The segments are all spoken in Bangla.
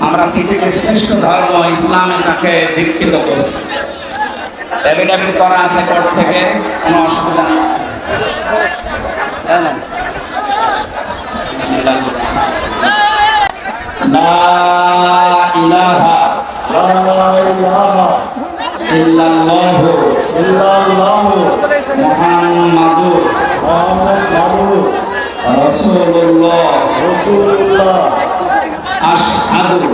আমরা পৃথিবীর শ্রেষ্ঠ ধর্ম ইসলামে তাকে দীক্ষিত করছি। এফিডেভিট করা আছে কোর্ট থেকে, কোনো অসুবিধা নেই। লা ইলাহা ইল্লাল্লাহু মুহাম্মাদুর রাসূলুল্লাহ আশহাদু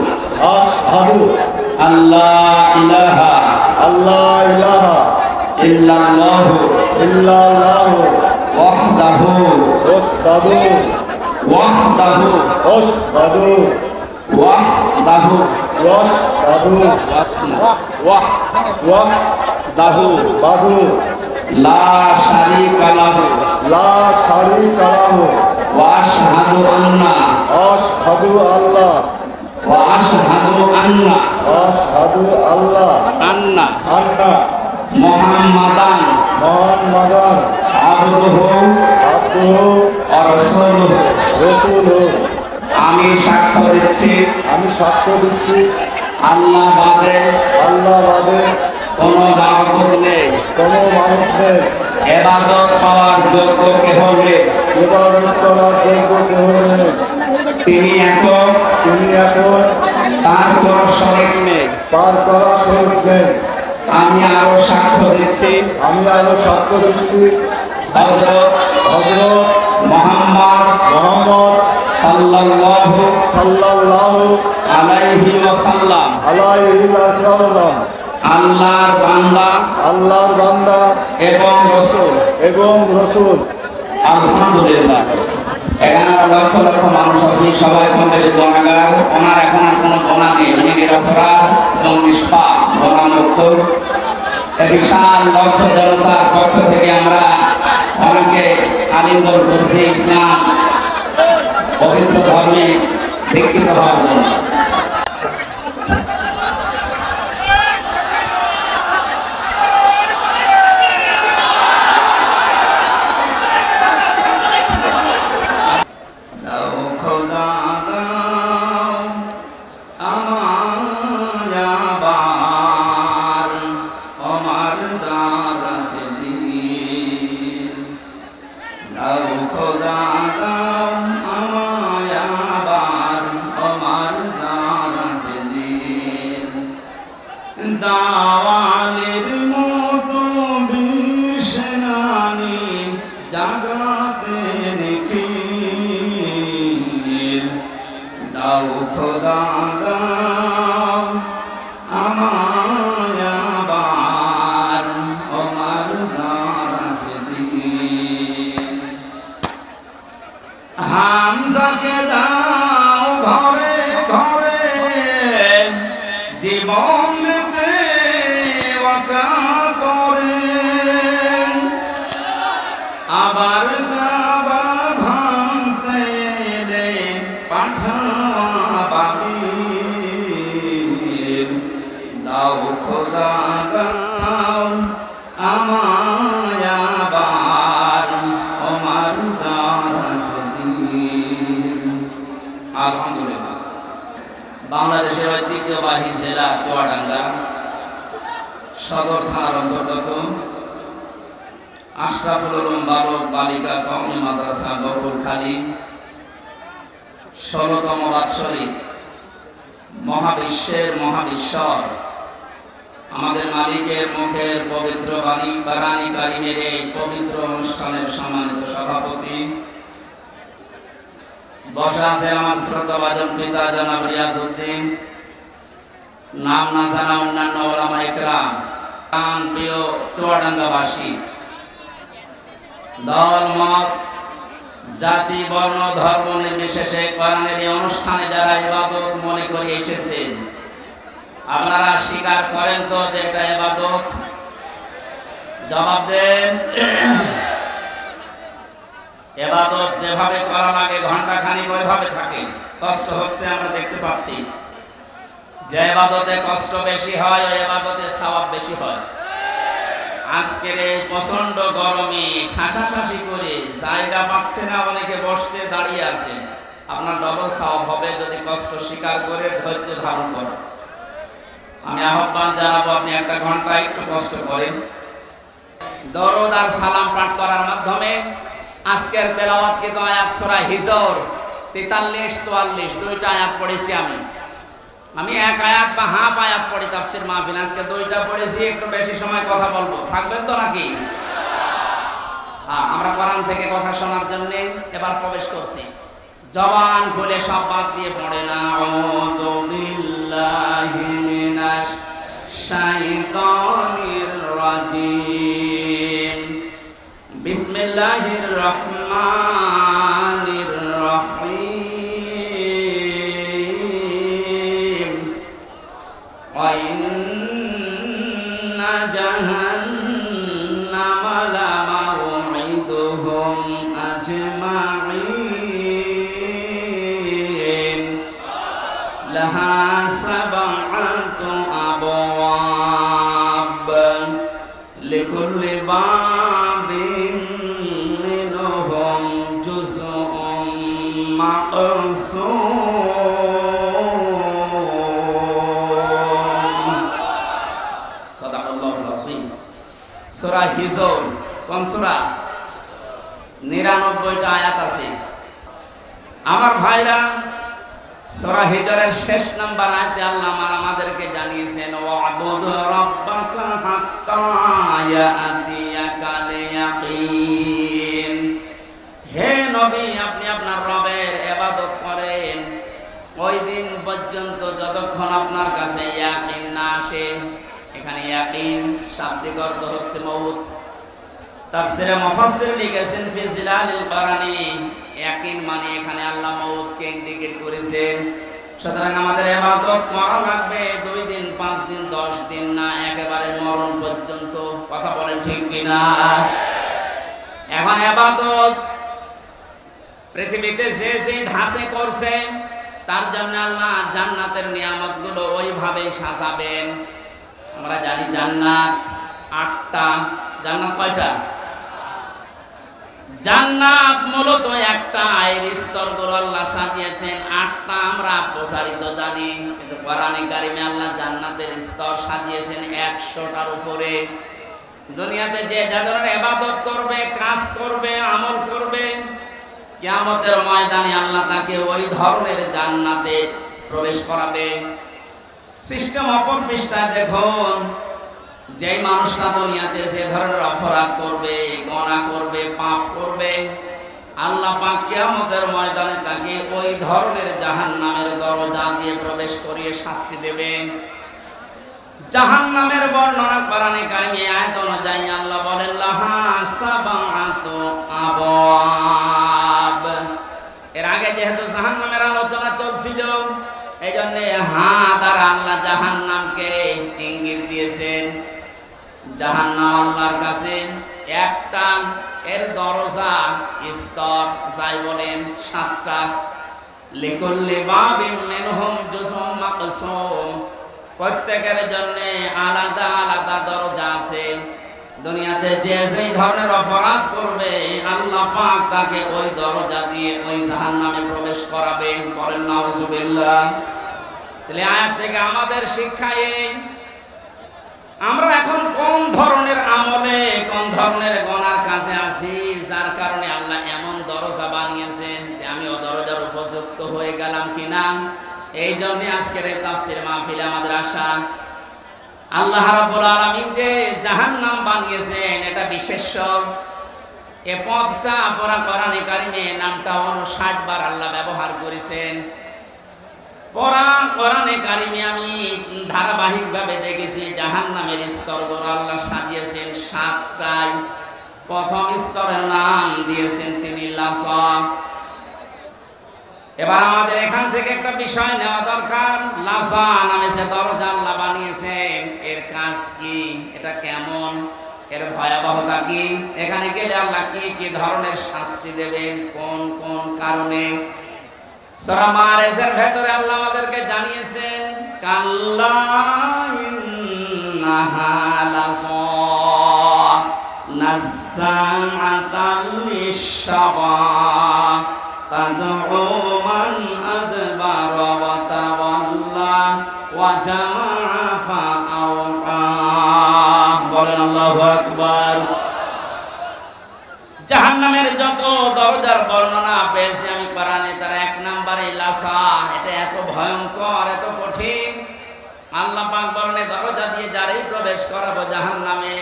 আল্লা ইলাহা ইল্লাল্লাহু ওয়াহদাহু লা শারীকা লাহু ওয়া আশহাদু আন্না মুহাম্মাদান আবদুহু ওয়া রাসূলুহু। আমি সাক্ষ্য দিচ্ছি আল্লাহ বাদে কোনো মাবুদ নেই, ইবাদত করার যোগ্য কেহ নেই। তিনি একক, তার কোনো শরীক নেই। আমি আরো সাক্ষ্য দিচ্ছি হযরত মুহাম্মদ সাল্লাল্লাহু আলাইহি ওয়াসাল্লাম আল্লাহর বান্দা এবং রাসূল। আলহামদুলিল্লাহ। এখানে লক্ষ লক্ষ মানুষ আছে, সবাই কম বেশি গুনাহগার। ওনার এখন আর কোনো গুনাহ নেই, উনি নিরপরাধ এবং নিষ্পাপ, গুনাহমুক্ত। এই বিশাল লক্ষ জনতার পক্ষ থেকে আমরা অনেকে আলিঙ্গন করছি ইসলাম পবিত্র ধর্মে দীক্ষিত হওয়ার জন্য। দাওয়ানের মতো বীর সেনানি জাগাতে রেখে দাও খোদা দাও আমায় আবার আমার দারাজে দিন। হামজাকে দাও ঘরে ঘরে জীবন আবার কাবা ভাঙতে এলে পাঠাওয়া বাবিল। দাও খোদা দাও আমায় আবার আমার দারাজে দিন। আলহামদুলিল্লাহ। বাংলাদেশের ঐতিহ্যবাহী জেলা চুয়াডাঙ্গা সদর থানার অন্তর্গত আশরাফুল উলুম বালক বালিকা কওমি মাদ্রাসা গফুরখালী ১৬তম বাৎসরিক মহাবিশ্বের মহাবিশ্বর আমাদের মালিকের মুখের পবিত্র বাণী বারানী কারিমের এই পবিত্র অনুষ্ঠানের সম্মানিত সভাপতি বসা আছে আমার শ্রদ্ধাভাজন পিতা জনাব রিয়াজউদ্দিন, নাম না জানা অন্যান্য ওলামা ইকরাম, প্রিয় চুয়াডাঙ্গাবাসী, দল মত জাতি বর্ণ ধর্ম নির্বিশেষে কোরআনের এই অনুষ্ঠানে যারা ইবাদত মনে করে এসেছেন, আপনারা স্বীকার করেন তো যে এটা ইবাদত? জবাব দেন। ইবাদত যেভাবে করা লাগে ঘন্টা খানিক ওইভাবে থাকে, কষ্ট হচ্ছে আমরা দেখতে পাচ্ছি। যে ইবাদতে কষ্ট বেশি হয় ওই ইবাদতে সওয়াব বেশি হয়। আজকের এই প্রচন্ড গরমে ঠাসাঠাসি করে জায়গা পাচ্ছে না, অনেকে বসতে দাঁড়িয়ে আছে। আপনার ডবল সওয়াব হবে যদি কষ্ট স্বীকার করে ধৈর্য ধারণ করেন। আমি আহ্বান জানাবো আপনি 1 ঘন্টা একটু কষ্ট করেন। দরুদ আর সালাম পাঠ করার মাধ্যমে আজকের তেলাওয়াতকৃত আয়াত সূরা হিজর 43-44 দুইটা আয়াত পড়েছি আমি এক আয়াত বা হাফ আয়াত পড়ি তাফসীর মাহফিল, আজকে দুইটা পড়েছি। একটু বেশি সময় কথা বলবো, থাকবেন তো নাকি? আমরা কোরআন থেকে কথা শোনার জন্য এবার প্রবেশ করছি। জবান খুলে সব বাদ দিয়ে পড়েন আউযু বিল্লাহি মিনাশ শাইতানির রাজিম, বিসমিল্লাহির রহমানির রহিম, ওয়া ইন্না জাহান্নামা লামাউইদুহুম আজমাইন, লাহা সাবআতু আবওয়াব, লিকুল্লি বাবিন মিনহুম জুজউম মাকসুম। সাদাকাল্লাহুল আযীম। সূরা হিজর কোন সূরা? 99টা আয়াত আছে। আমার ভাইরা, সূরা হিজরের শেষ নাম্বার আয়াতে আল্লাহ আমাদেরকে জানিয়েছেন ওয়া'বুদ রাব্বাকা হাত্তা ইয়াতিয়াকাল ইয়াকিন। হে নবী, আপনি আপনার রবের ইবাদত করেন ওই দিন পর্যন্ত যতক্ষণ আপনার কাছে ইয়াকিন না আসে। এখানে ইয়াকিন শাব্দিক অর্থ হচ্ছে মউত। তাফসীরে মুফাসসির লিখেছেন ফি জিলালিল বারানি, ইয়াকিন মানে এখানে আল্লাহ মউতকে ইন্ডিকেট করেছেন। সুতরাং আমাদের ইবাদত করা লাগবে 2 দিন 5 দিন 10 দিন না, একেবারে মরণ পর্যন্ত। কথা বলেন ঠিক কিনা? এখন ইবাদত পৃথিবীতে যে যে ধাঁচে করছে তার জন্য আল্লাহ জান্নাতের নিয়ামতগুলো ওইভাবে সাজাবেন। আমরা জানি জান্নাত 8টা। জান্নাত কয়টা? জান্নাত মূলত একটা, এর স্তরগুলো আল্লাহ সাজিয়েছেন 8টা। আমরা প্রসারিত জানি, কিন্তু কোরআনে কারিমে আল্লাহ জান্নাতের স্তর সাজিয়েছেন 100টার উপরে। দুনিয়াতে যে ধরনের ইবাদত করবে, কাজ করবে, আমল করবে, কিয়ামতের ময়দানে আল্লাহ তাকে ওই ধরনের জান্নাতে প্রবেশ করাবে। সিস্টেম অপর পৃষ্ঠায় দেখুন, যেই মানুষটা দুনিয়াতে যে ধরনের অপরাধ করবে, গুনাহ করবে, পাপ করবে, আল্লাহ পাক কিয়ামতের ময়দানে তাকে ওই ধরনের জাহান্নামের দরজা দিয়ে প্রবেশ করিয়ে শাস্তি দেবে। জাহান্নামের বর্ণনা কোরআনে কারিমে আয়াত অনুযায়ী আল্লাহ বলেন লাহা সাবআতু আবওয়াব। এর আগে যেহেতু জাহান্নামের আলোচনা চলছিল, এইজন্য দ্বারা আল্লাহ জাহান্নামকে ইঙ্গিত দিয়েছেন। জাহান্নাম আল্লাহর কাছে একটা, এর দরজা স্তর যাই বলেন 7টা। লিকুল্লি বাবিন মিনহুম জুজউম মাকসুম, প্রত্যেকের জন্য আলাদা আলাদা দরজা আছে। দুনিয়াতে যে যেই ধরনের অপরাধ করবে আল্লাহ পাক তাকে ওই দরজা দিয়ে ওই জাহান্নামে প্রবেশ করাবে। বলেন নাউজুবিল্লাহ। তাহলে আয়াত থেকে আমাদের শিক্ষা এই, আমরা এখন কোন ধরনের আমলে, কোন ধরনের গুনার কাছে আছি, যার কারণে আল্লাহ এমন দরজা বানিয়েছেন যে আমি ও দরজার উপযুক্ত হয়ে গেলাম কিনা। এই জন্য আজকের এই তাফসীর মাহফিলে আমাদের আশা, আল্লাহ রাব্বুল আলামিন যে জাহান্নাম বানিয়েছেন এটা বিশেষ। এই পদটা কোরআনে কারিমে নামটা 59 বার আল্লাহ ব্যবহার করেছেন। কোরআনে কারিমে আমি ধারাবাহিকভাবে দেখেছি জাহান্নামের স্তরগুলো আল্লাহ সাজিয়েছেন 7টায়। প্রথম স্তরের নাম দিয়েছেন তিনি লাসা। এবার আমাদের এখান থেকে একটা বিষয় নেওয়া দরকার। লাসা নামে যে দরজা আল্লাহ বানিয়েছেন, এর কাজ কি, এটা কেমন, এর ভয়াবহতা কি, এখানে গেলে আল্লাহ কি কি ধরনের শাস্তি দেবেন, কোন কোন কারণে। সূরা মারিজের ভেতরে আল্লাহ আমাদেরকে জানিয়েছেন কাল্লা ইন্নাহা লাসা নাযাআতাল লিশ-শাওয়া তাদউ ওয়া জামা ফাআওয়া। বলেন আল্লাহু আকবার। জাহান্নামের যত দরজার বর্ণনা পেয়েছি আমি কোরআনে, তার এক নম্বরে লাসা। এটা এত ভয়ঙ্কর, এত কঠিন। আল্লাহ পাক বলেন দরজা দিয়ে যারাই প্রবেশ করাবো জাহান্নামে,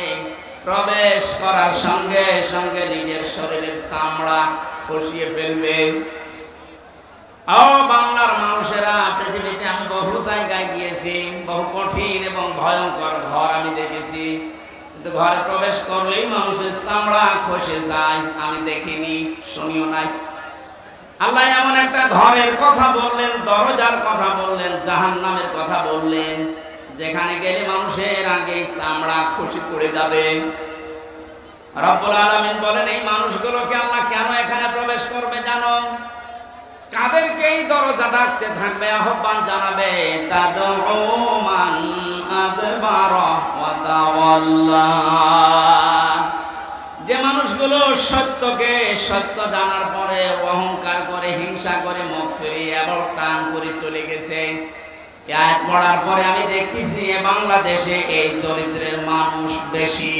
প্রবেশ করার সঙ্গে সঙ্গে নিজের শরীরের চামড়া খসিয়ে ফেলবে। ও বাংলার মানুষেরা, পৃথিবীতে আমি বহু জায়গায় গিয়েছি, বহু কঠিন এবং ভয়ঙ্কর ঘর আমি দেখেছি, কিন্তু ঘরে প্রবেশ করলেই মানুষের চামড়া খসে যায়। আমি দেখিনি, শুনিও নাই। আল্লাহ এমন একটা ঘরের কথা বললেন, দরজার কথা বললেন, জাহান্নামের কথা বললেন, যেখানে গেলে মানুষের আগে চামড়া খসে পড়ে যাবে। রব্বুল আলামিন বলেন এই মানুষগুলোকে আল্লাহ কেন এখানে প্রবেশ করবে জানো? কাদেরকে এই দরজা ডাকতে থাকবে, আহ্বান জানাবে? তাদউ মান আদবারা ওয়া তাওয়াল্লা। যে মানুষগুলো সত্যকে সত্য জানার পরে অহংকার করে, হিংসা করে, মুখ ফিরিয়ে আবার টান করে চলে গেছে। আয়াত পড়ার পরে আমি দেখতেছি বাংলাদেশে এই চরিত্রের মানুষ বেশি।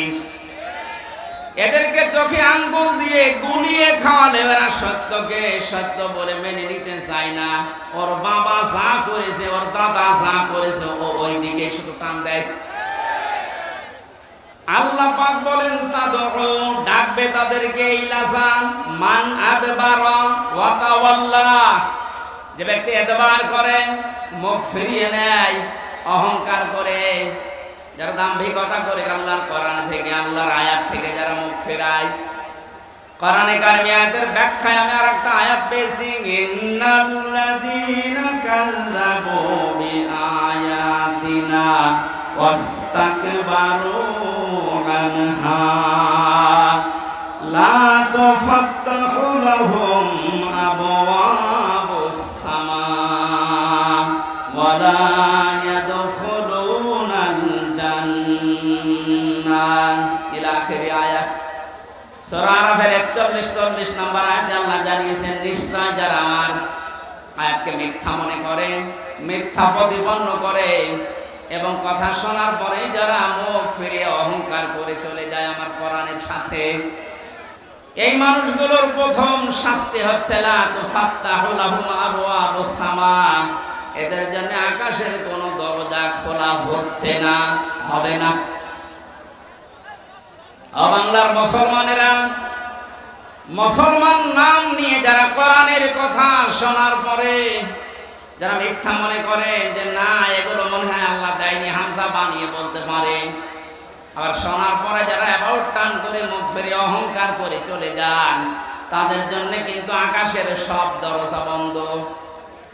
এদেরকে চোখে আঙ্গুল দিয়ে গুলিয়ে খাওয়ালে এরা সত্যকে সত্য বলে মেনে নিতে চায় না। ওর বাবা যা করেছে, ওর দাদা যা করেছে, ও ওই দিকে শুধু টান দেয়। আল্লাহ পাক বলেন তাদউ, ডাকবে তাদেরকে ইলাসান মান আদবারা ওয়া তাওয়াল্লা। যে ব্যক্তি এতবার করে, মুখ ফিরিয়ে নেয়, অহংকার করে, যারা দাম্ভিকতা করে, আল্লাহর কোরআন থেকে, আল্লাহর আয়াত থেকে যারা মুখ ফেরায়। কোরআনে কারিমে আয়াতের ব্যাখ্যায় আমি আরেকটা আয়াত পেয়েছি, ইন্নাল্লাযীনা কাযযাবু বিআয়াতিনা ওয়াস্তাকবারু আনহা লা তুফাত্তাহু লাহুম আবওয়াবুস সামা ওয়া লা ইয়াদখুলুনাল জান্নাহ ইলা আখিরি আয়াত। সূরা আরাফের 41-40 নম্বর আয়াতে আল্লাহ জানিয়েছেন নিশ্চয় যারা আমার আয়াতকে মিথ্যা মনে করে, মিথ্যা প্রতিপন্ন করে এবং কথা শোনার পরে যারা মুখ ফিরিয়ে অহংকার করে চলে যায় আমার কোরআনের সাথে, এই মানুষগুলোর প্রথম শাস্তি হচ্ছে লা তুফাত্তাহু লাহুম আবওয়াবুস সামা। এদের জন্য আকাশের কোনো দরজা খোলা হচ্ছে না, হবে না। ও বাংলার মুসলমানেরা, মুসলমান নাম নিয়ে যারা কোরআনের কথা শোনার পরে যারা মিথ্যা মনে করে যে না এগুলো মনে হয় আল্লাহ দেয়নি, হামজা বানিয়ে বলতে পারে, আবার শোনার পরে যারা অ্যাবাউট টান করে মুখ ফিরে অহংকার করে চলে যান, তাদের জন্য কিন্তু আকাশের সব দরজা বন্ধ।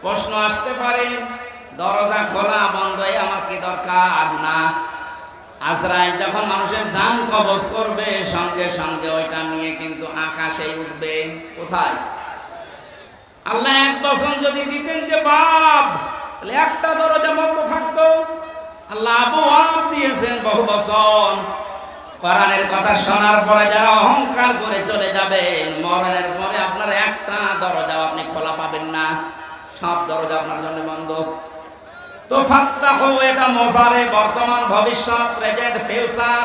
প্রশ্ন আসতে পারে দরজা খোলা বন্ধ আমার কি দরকার? না, আজরাইল যখন মানুষের জান কবজ করবে সঙ্গে সঙ্গে ওইটা নিয়ে কিন্তু আকাশে উঠবে। কোথায়? আল্লাহ এক বছর যদি দিতেন যে বাপ, তাহলে একটা দরজা বন্ধ থাকতো। আল্লাহ আবওয়াব দিয়েছেন বহু বছর। কোরআনের কথা শোনার পরে যারা অহংকার করে চলে যাবেন, মরণের পরে আপনার একটা দরজাও আপনি খোলা পাবেন না, সব দরজা আপনার জন্য বন্ধ। তো ফাত্তাহু এটা মুসারে বর্তমান, ভবিষ্যৎ, প্রেজেন্ট, ফিউচার।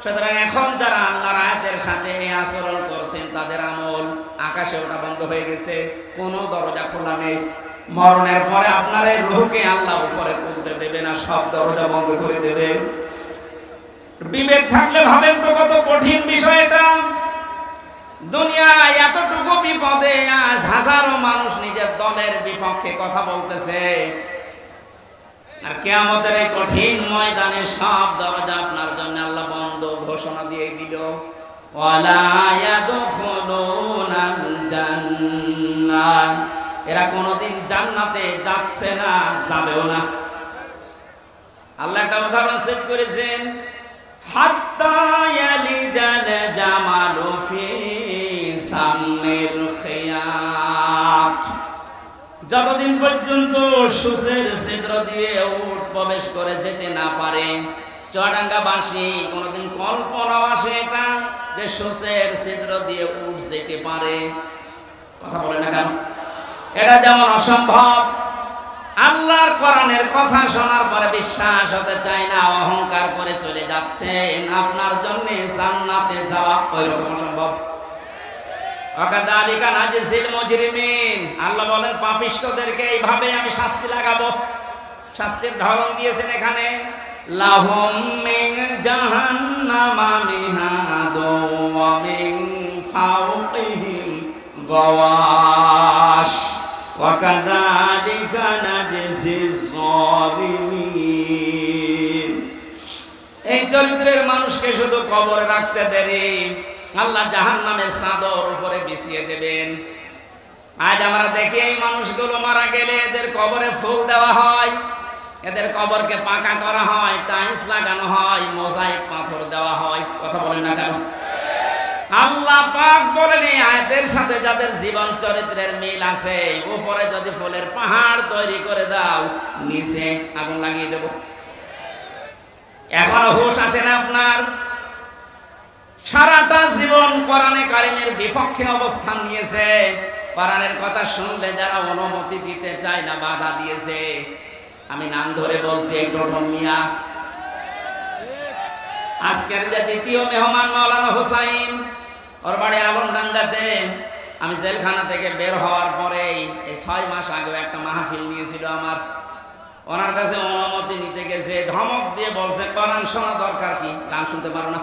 সুতরাং এখন যারা আল্লাহর আয়াতের সাথে এই আচরণ করছেন তাদের আমল আকাশে ওটা বন্ধ হয়ে গেছে, কোনো দরজা খোলা নেই। মরণের পরে আপনার এই রূহকে আল্লাহ উপরে তুলতে দেবে না, সব দরজা বন্ধ করে দেবে। বিবেক থাকলে ভাবেন তো কত কঠিন বিষয় এটা। দুনিয়ায় এতটুকু বিপদে আজ হাজারো মানুষ নিজের দলের বিপক্ষে কথা বলতেছে, আর কিয়ামতের এই কঠিন ময়দানে সব দরজা আপনার জন্য আল্লাহ বন্ধ ঘোষণা দিয়ে দিল। ওয়ালা ইয়াদখুলুনাল জান্নাহ, এরা কোনোদিন জান্নাতে যাচ্ছে না, যাবেও না। আল্লাহ একটা উদাহরণ সেট করেছেন, হাত্তা ইয়ালিজাল জামালু ফি সামিল খিয়াত, যতদিন পর্যন্ত সূচের ছিদ্র দিয়ে উট প্রবেশ করে যেতে না পারে। চুয়াডাঙ্গাবাসী কোনোদিন কল্পনাও আসে এটা যে সূচের ছিদ্র দিয়ে উট যেতে পারে? কথা বলে না কেন? এটা যেমন অসম্ভব, আল্লাহর কোরআনের কথা শোনার পরে বিশ্বাস হতে চায় না, অহংকার করে চলে যাচ্ছেন। আপনার জন্য জান্নাতে যাওয়া ওইরকম সম্ভব? ওয়াকাযালিকা নাজিসিল মুজরিমিন, আল্লাহ বলেন পাপিষ্ঠদেরকে এইভাবে আমি শাস্তি লাগাবো। শাস্তির ধরন দিয়েছেন এখানে, লাহুম মিন জাহান্নামা মিহাদু ওয়া মিন ফাওকিহিম গাওয়াশ ওয়াকাযালিকা নাজিসিজ যালিমিন। এই চরিত্রের মানুষকে শুধু কবরে রাখতে দেরি, আল্লাহ জাহান্নামের চাদর উপরে বিছিয়ে দেবেন। আজ আমরা দেখি এই মানুষগুলো মারা গেলে এদের কবরে ফুল দেওয়া হয়, এদের কবরকে পাকা করা হয়, টাইলস লাগানো হয়, মোজাইক পাথর দেওয়া হয়। কথা বলেন না কেন? আল্লাহ পাক বলেন এই আয়াতের সাথে যাদের জীবন চরিত্রের মিল আছে, উপরে যদি ফুলের পাহাড় তৈরি করে দাও, নিচে আগুন লাগিয়ে দেব। এখনো হুঁশ আসে না আপনার? সারাটা জীবন কোরআনে কারিমের বিপক্ষে অবস্থান নিয়েছে, কোরআনের কথা শুনলে যারা অনুমতি দিতে চায় না, বাধা দিয়েছে। আমি নাম ধরে বলছি, টোটন মিয়া। আজকের যে দ্বিতীয় মেহমান মাওলানা হোসাইন, ওর বাড়ি আলমডাঙ্গাতে। আমি জেলখানা থেকে বের হওয়ার পরেই এই 6 মাস আগে একটা মাহফিল নিয়েছিল আমার, ওনার কাছে অনুমতি নিতে গেছে, ধমক দিয়ে বলছে কোরআন শোনা দরকার কি, গান শুনতে পারো না?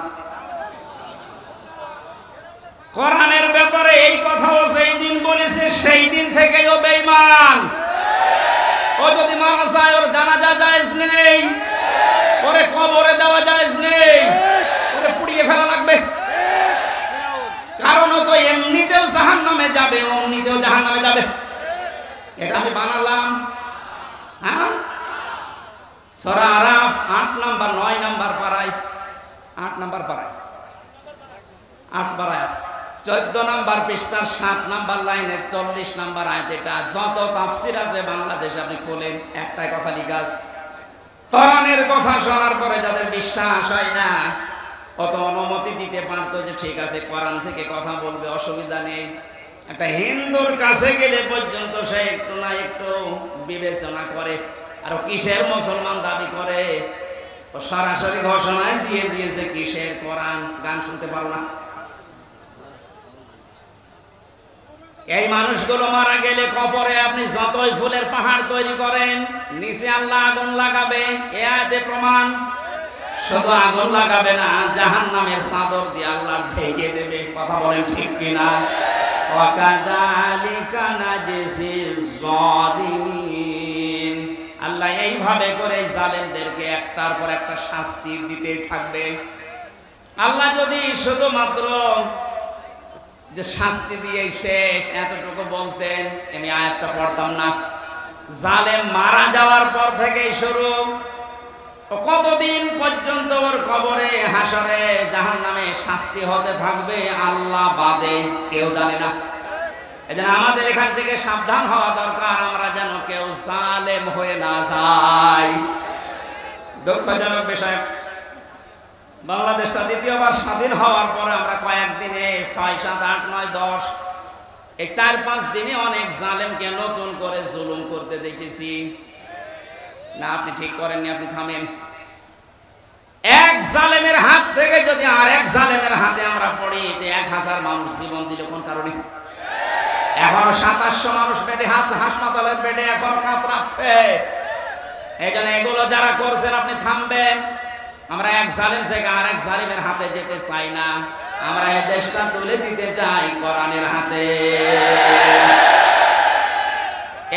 কোরআনের ব্যাপারে এই কথাও সেই দিন বলেছে, সেই দিন থেকেই ও বেঈমান। ও যদি মারা যায় ওর জানাজা জায়েজ নেই, ওরে কবরে দেওয়া জায়েজ নেই, ওরে পুড়িয়ে ফেলা লাগবে। কারণ ও তো এমনিতেও জাহান্নামে যাবে, এমনিতেও জাহান্নামে যাবে। এটা আমি বানালাম। হ্যাঁ, সূরা আরাফ 8 নাম্বার 9 নাম্বার পারায়, 8 নাম্বার পারায়, 8 পারায় আছে, 14 নাম্বার পৃষ্ঠার 7 নাম্বার লাইনে 40 নাম্বার আয়াত। এটা যত তাফসীর আছে বাংলাদেশে আপনি খোলেন, একটাই কথা লেখা আছে, কোরআনের কথা শোনার পরে যাদের বিশ্বাস হয় না, অত অনুমতি দিতে পারতো যে ঠিক আছে কোরআন থেকে কথা বলবে, অসুবিধা নেই। একটা হিন্দুর কাছে গেলে পর্যন্ত সে একটু না একটু বিবেচনা করে, আর কিসের মুসলমান দাবি করে, ও সরাসরি ঘোষণায় দিয়ে দিয়েছে কিসের কোরআন, গান শুনতে পারো না। এই মানুষগুলো মারা গেলে কবরে আপনি যতই ফুলের পাহাড় তৈরি করেন, নিচে আল্লাহ আগুন লাগাবে। এ আয়াতে প্রমাণ। শুধু আগুন লাগাবে না, জাহান্নামের চাদর দিয়ে আল্লাহ ঢেকে দেবে। কথা বলেন ঠিক কিনা? ওয়াকাযালিকা নাজিসিজ যালিমিন, আল্লাহ এইভাবে করে জালেমদেরকে একটার পর একটা শাস্তি দিতে থাকবে। আল্লাহ যদি শুধুমাত্র যে শাস্তি দিয়ে শেষ এতটুকু বলতেন, আমি আয়াতটা পড়তাম না। জালেম মারা যাওয়ার পর থেকেই শুরু, কতদিন পর্যন্ত ওর কবরে হাসরে জাহান্নামে শাস্তি হতে থাকবে আল্লাহ বাদে কেউ জানে না। এজন্য আমাদের এখান থেকে সাবধান হওয়া দরকার, আমরা যেন কেউ জালেম হয়ে না যাই। দুঃখজনক বিষয়, বাংলাদেশটা দ্বিতীয়বার স্বাধীন হওয়ার পরে আমরা কয়েকদিনে 6, 7, 8, 9, 10 এই 4-5 দিনে অনেক জালেমকে নতুন করে জুলুম করতে দেখেছি। না, আপনি ঠিক করেননি, আপনি থামেন। এক জালেমের হাত থেকে যদি আরেক জালেমের হাতে আমরা পড়ি, 1000 মানুষ জীবন দিল কোন কারণে? এখনো 2700 মানুষ বেডে, হাসপাতালের বেডে এখন কাতরাচ্ছে। এই জন্য এগুলো যারা করছেন আপনি থামবেন। আমরা এক জালেম থেকে আরেক জালেমের হাতে যেতে চাই না, আমরা এই দেশটা তুলে দিতে চাই কোরআনের হাতে।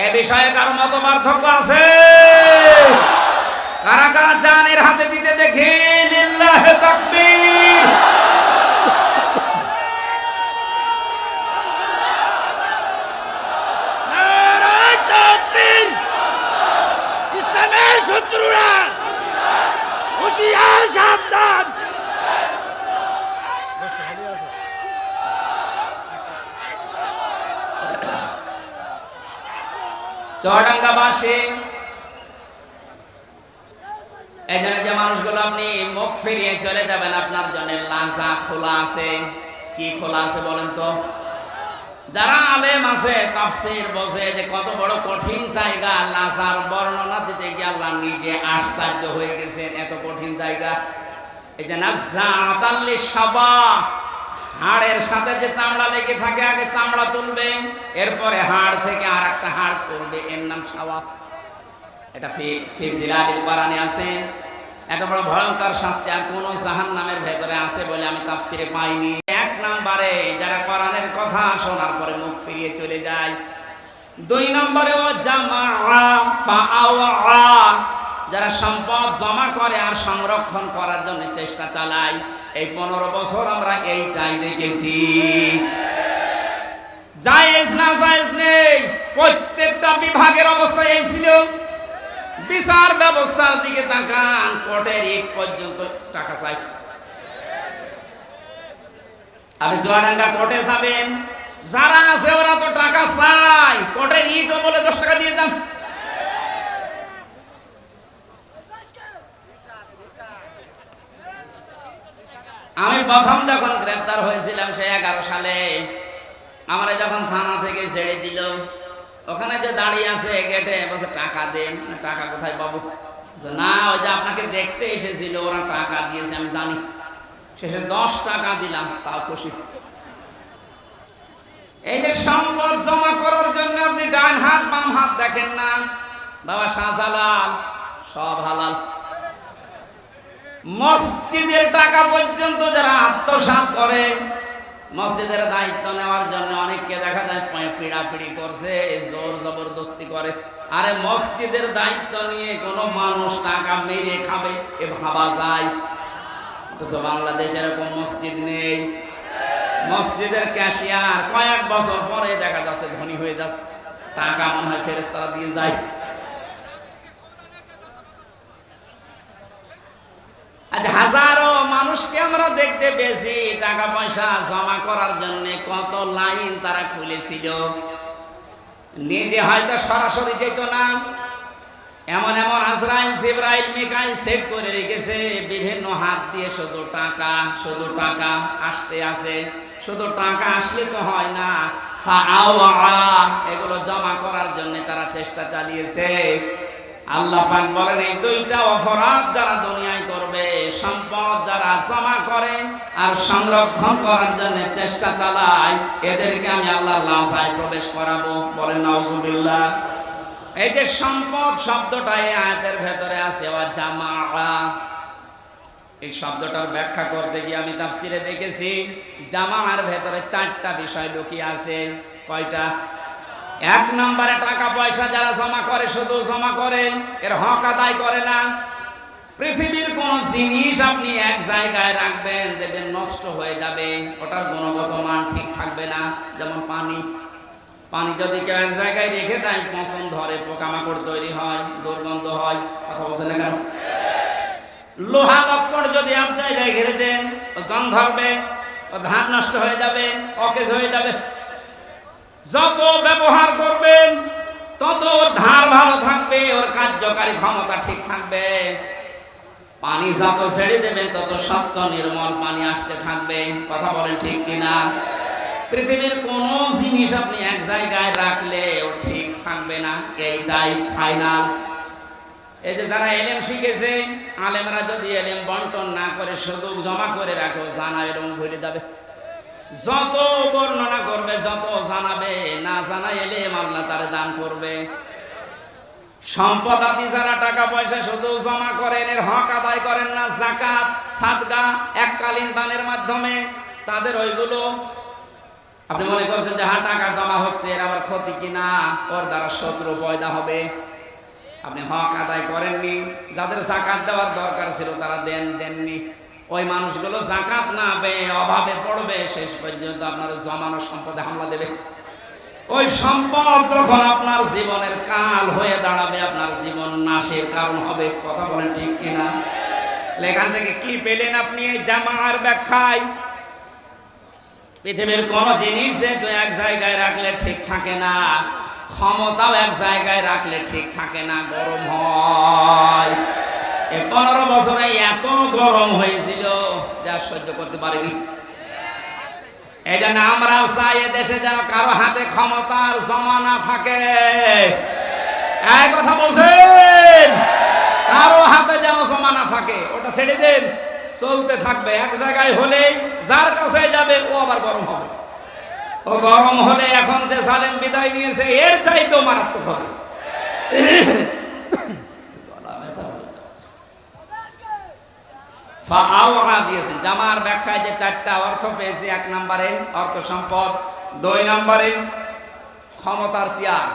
এ বিষয়ে কারো মত পার্থক্য আছে? কারা কারা জানের হাতে দিতে দেখি? লিল্লাহি তাকবীর। নারায়ে তাকবীর। ইসলামের শত্রুরা হুঁশিয়ার, সাবধান। চুয়াডাঙ্গাবাসী, এই জন্য যে মানুষগুলো আপনি মুখ ফিরিয়ে চলে যাবেন, আপনার জন্য লাজা খোলা আছে। কি খোলা আছে বলেন তো? যারা আলেম আছে তাফসীর বোঝে যে কত বড় কঠিন জায়গা, লাজার বর্ণনা দিতে গিয়ে আল্লাহ নিজে আশ্চর্য হয়ে গেছেন, এত কঠিন জায়গা। এই যে নাযাআতাল লিশাবা, হাড়ের সাথে যে চামড়া লেগে থাকে, আগে চামড়া তুলবে, এরপরে হাড় থেকে আর একটা হাড় করবে, এর নাম শাওয়া। এটা ফি জিলালিল কোরআনে আছে। এত বড় ভয়ঙ্কর শাস্তি আর কোন জাহান্নামের ভেতরে আছে বলে আমি তাফসীরে পাইনি। এক নম্বরে যারা কোরআনের কথা শোনার পরে মুখ ফিরিয়ে চলে যায়। দুই নম্বরে ও জামাআ ফাআওয়া, যারা সম্পদ জমা করে আর সংরক্ষণ করার জন্য চেষ্টা চালায়। এই 15 বছর আমরা এইটাই দেখেছি। জায়েজ না জায়েজ নেই, প্রত্যেকটা বিভাগের অবস্থা এই ছিল। বিচার ব্যবস্থার দিকে তাকান, কোর্টের ইট পর্যন্ত টাকা চাই। আপনি জোয়াডাঙ্গা কোর্টে যাবেন, যারা আছে ওরা তো টাকা চাই, কোর্টের ইটও বলে 10 টাকা দিয়ে যান। আমি প্রথম যখন গ্রেফতার হয়েছিলাম সে 11 সালে, আমরা যখন থানা থেকে ছেড়ে দিল, ওখানে যে দাঁড়িয়ে আছে গেটে, বলছে টাকা দেন। টাকা কোথায় পাবো? না, ওই যে আপনাকে দেখতে এসেছিল, ওরা টাকা দিয়েছে আমি জানি। শেষে 10 টাকা দিলাম, তাও খুশি। এই যে সম্পদ জমা করার জন্য আপনি ডান হাত বাম হাত দেখেন না, বাবা শাহজালাল সব হালাল। মসজিদের টাকা পর্যন্ত যারা আত্মসাৎ করে, মসজিদের দায়িত্ব নেওয়ার জন্য অনেককে দেখা যায় পিড়াপিড়ি করছে, জোর জবরদস্তি করে। আরে মসজিদের দায়িত্ব নিয়ে কোনো মানুষ টাকা মেরে খাবে এ ভাবা যায়? অথচ বাংলাদেশে এরকম মসজিদ নেই। মসজিদের ক্যাশিয়ার কয়েক বছর পরে দেখা যাচ্ছে ধনী হয়ে যাচ্ছে, টাকা মনে হয় ফেরেশতারা দিয়ে যায়। আজ হাজারো মানুষকে আমরা দেখতে পেয়েছি টাকা পয়সা জমা করার জন্য কত লাইন তারা খুলেছিল। নিজে হয়তো সরাসরি যেত না, এমন এমন আজরাইল জিবরাইল মিকাইল সেট করে রেখেছে, বিভিন্ন হাত দিয়ে শুধু টাকা আসতে আসে। শুধু টাকা আসলে তো হয় না, ফাআওয়া, এগুলো জমা করার জন্য তারা চেষ্টা চালিয়েছে। আল্লাহ পাক বলেন এই দুইটা অপরাধ যারা দুনিয়ায় করবে, সম্পদ যারা জমা করে আর সংরক্ষণ করার জন্য চেষ্টা চালায়, এদেরকে আমি আল্লাহ লাজায় প্রবেশ করাবো। বলেন নাউজুবিল্লাহ। এই যে সম্পদ শব্দটা এই আয়াতের ভেতরে আছে, ওয়া জামাআ, এই শব্দটার ব্যাখ্যা করতে গিয়ে আমি তাফসীরে দেখেছি জামাআর ভেতরে 4টা বিষয় লুকিয়ে আছে। কয়টা? 1 নম্বরে টাকা পয়সা যারা জমা করে, শুধু জমা করে, এর হক আদায় করে না। পৃথিবীর কোন জিনিস আপনি এক জায়গায় রাখবেন, দেখবেন নষ্ট হয়ে যাবে, ওটার গুণগত মান ঠিক থাকবে না। যেমন পানি যদি কেউ এক জায়গায় রেখে দেয়, পচন ধরে, পোকামাকড় তৈরি হয়, দুর্গন্ধ হয়। কথা বলছেন না কেন? লোহা লক্কড় যদি এক জায়গায় ঘিরে দেন, ও জং ধরবে, ও ধান নষ্ট হয়ে যাবে, অকেজ হয়ে যাবে। যত ব্যবহার করবেন তত ধার ভালো থাকবে, ওর কার্যকারী ক্ষমতা ঠিক থাকবে। পানি যত ছেড়ে দেবেন তত স্বচ্ছ নির্মল পানি আসতে থাকবে। কথা বলেন ঠিক কিনা? পৃথিবীর কোন জিনিস আপনি এক জায়গায় রাখলে ও ঠিক থাকবে না, এইটাই ফাইনাল। এই যে যারা এলেম শিখেছে, আলেমরা যদি এলেম বন্টন না করে শুধু জমা করে রাখো, জানা এরকম ভুলে যাবে। যত বর্ণনা করবে, যত জানাবে, না জানা এলেম আল্লাহ তারে দান করবে। সম্পদ আপনি যারা টাকা পয়সা শুধু জমা করেন, এর হক আদায় করেন না, যাকাত সাদকা এককালীন দানের মাধ্যমে, তাদের ওইগুলো আপনি মনে করছেন যে হ্যাঁ টাকা জমা হচ্ছে, এর আবার ক্ষতি কিনা, ওর দ্বারা শত্রু পয়দা হবে। আপনি হক আদায় করেননি, যাদের যাকাত দেওয়ার দরকার ছিল তারা দেননি। ওই মানুষগুলো যাকাত না পেয়ে অভাবে পড়বে, শেষ পর্যন্ত আপনার জমানো সম্পদে হামলা দেবে। ওই সম্পদ তখন আপনার জীবনের কাল হয়ে দাঁড়াবে, আপনার জীবন নাশের কারণ হবে। কথা বলেন ঠিক কিনা? এখান থেকে কি পেলেন আপনি এই জামাআর ব্যাখ্যায়? পৃথিবীর কোন জিনিস যেহেতু এক জায়গায় রাখলে ঠিক থাকে না, ক্ষমতাও এক জায়গায় রাখলে ঠিক থাকে না, গরম হয়। এই 15 বছরে এত গরম হয়েছিল যা সহ্য করতে পারেনি। এই জন্য আমরাও চাই দেশে যেন কারো হাতে ক্ষমতার জমা না থাকে। এই কথা বলছেন, কারো হাতে যেন জমা না থাকে, ওটা ছেড়ে দেন, চলতে থাকবে। এক জায়গায় হলেই যার কাছে যাবে ও আবার গরম হবে। ও গরম হলে এখন যে জালেম বিদায় নিয়েছে এর চাইতেও মারাত্মক হবে। দিয়েছে জামার ব্যাখ্যায় যে 4টা অর্থ পেয়েছি। 1 নম্বরে অর্থ সম্পদ, 2 নম্বরে ক্ষমতার চেয়ার।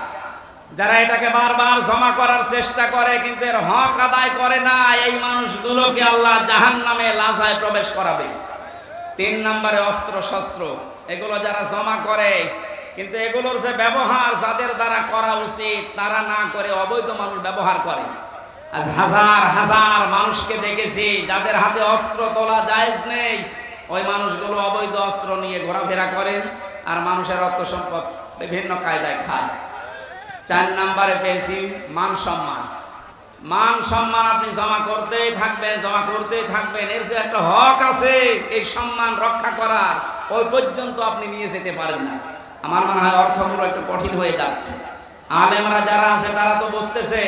যারা এটাকে বারবার জমা করার চেষ্টা করে কিন্তু এর হক আদায় করে না, এই মানুষগুলোকে আল্লাহ জাহান্নামে লাজায় প্রবেশ করাবে। 3 নম্বরে অস্ত্র শস্ত্র, এগুলো যারা জমা করে কিন্তু এগুলোর যে ব্যবহার যাদের দ্বারা করা উচিত তারা না করে অবৈধ মানুষ ব্যবহার করে। আজ হাজার হাজার মানুষকে দেখেছি যাদের হাতে অস্ত্র তোলা জায়েজ নেই, ওই মানুষগুলো অবৈধ অস্ত্র নিয়ে ঘোরাফেরা করেন আর মানুষের অর্থ সম্পদ বিভিন্ন কায়দায় খায়। 4 নম্বরে পেয়েছি মান সম্মান। মান সম্মান আপনি জমা করতেই থাকবেন, জমা করতেই থাকবেন। এর যে একটা হক আছে এই সম্মান রক্ষা করার, ওই পর্যন্ত আপনি নিয়ে যেতে পারেন না। আমার মনে হয় অর্থগুলো একটু কঠিন হয়ে যাচ্ছে। আলেমরা যারা আছে তারা তো বুঝতেছে।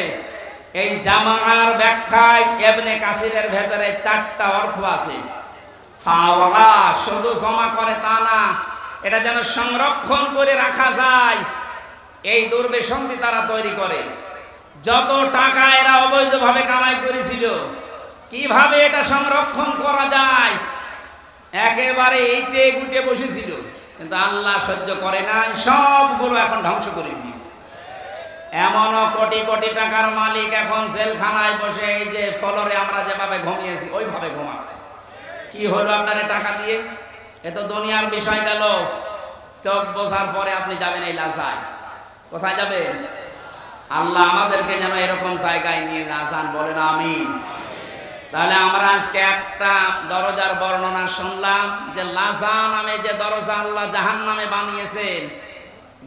এই জামার ব্যাখ্যায় ইবনে কাসিরের ভেতরে 4টা অর্থ আছে। ফাওয়া শুধু জমা করে তা না, এটা যেন সংরক্ষণ করে রাখা যায়, এই দুর্বিসন্ধি তারা তৈরি করে। যত টাকা এরা অবৈধভাবে কামাই করেছিল, কিভাবে এটা সংরক্ষণ করা যায় একেবারে এইটে গুটে বসেছিল, কিন্তু আল্লাহ সহ্য করে না, সবগুলো এখন ধ্বংস করে দিয়েছে। এমনও কোটি কোটি টাকার মালিক এখন জেলখানায় বসে এই যে ফলরে আমরা যেভাবে ঘুমিয়েছি ওইভাবে ঘুমাচ্ছে। কি হলো আপনার টাকা দিয়ে? এ তো দুনিয়ার বিষয় গেল। চোখ বোঝার পরে আপনি যাবেন এই লাজায়। কোথায় যাবেন? আল্লাহ আমাদেরকে যেন এরকম জায়গায় নিয়ে না যান, বলেন আমিন। তাহলে আমরা আজকে একটা দরজার বর্ণনা শুনলাম যে লাজা নামে যে দরজা আল্লাহ জাহান্নামে বানিয়েছেন।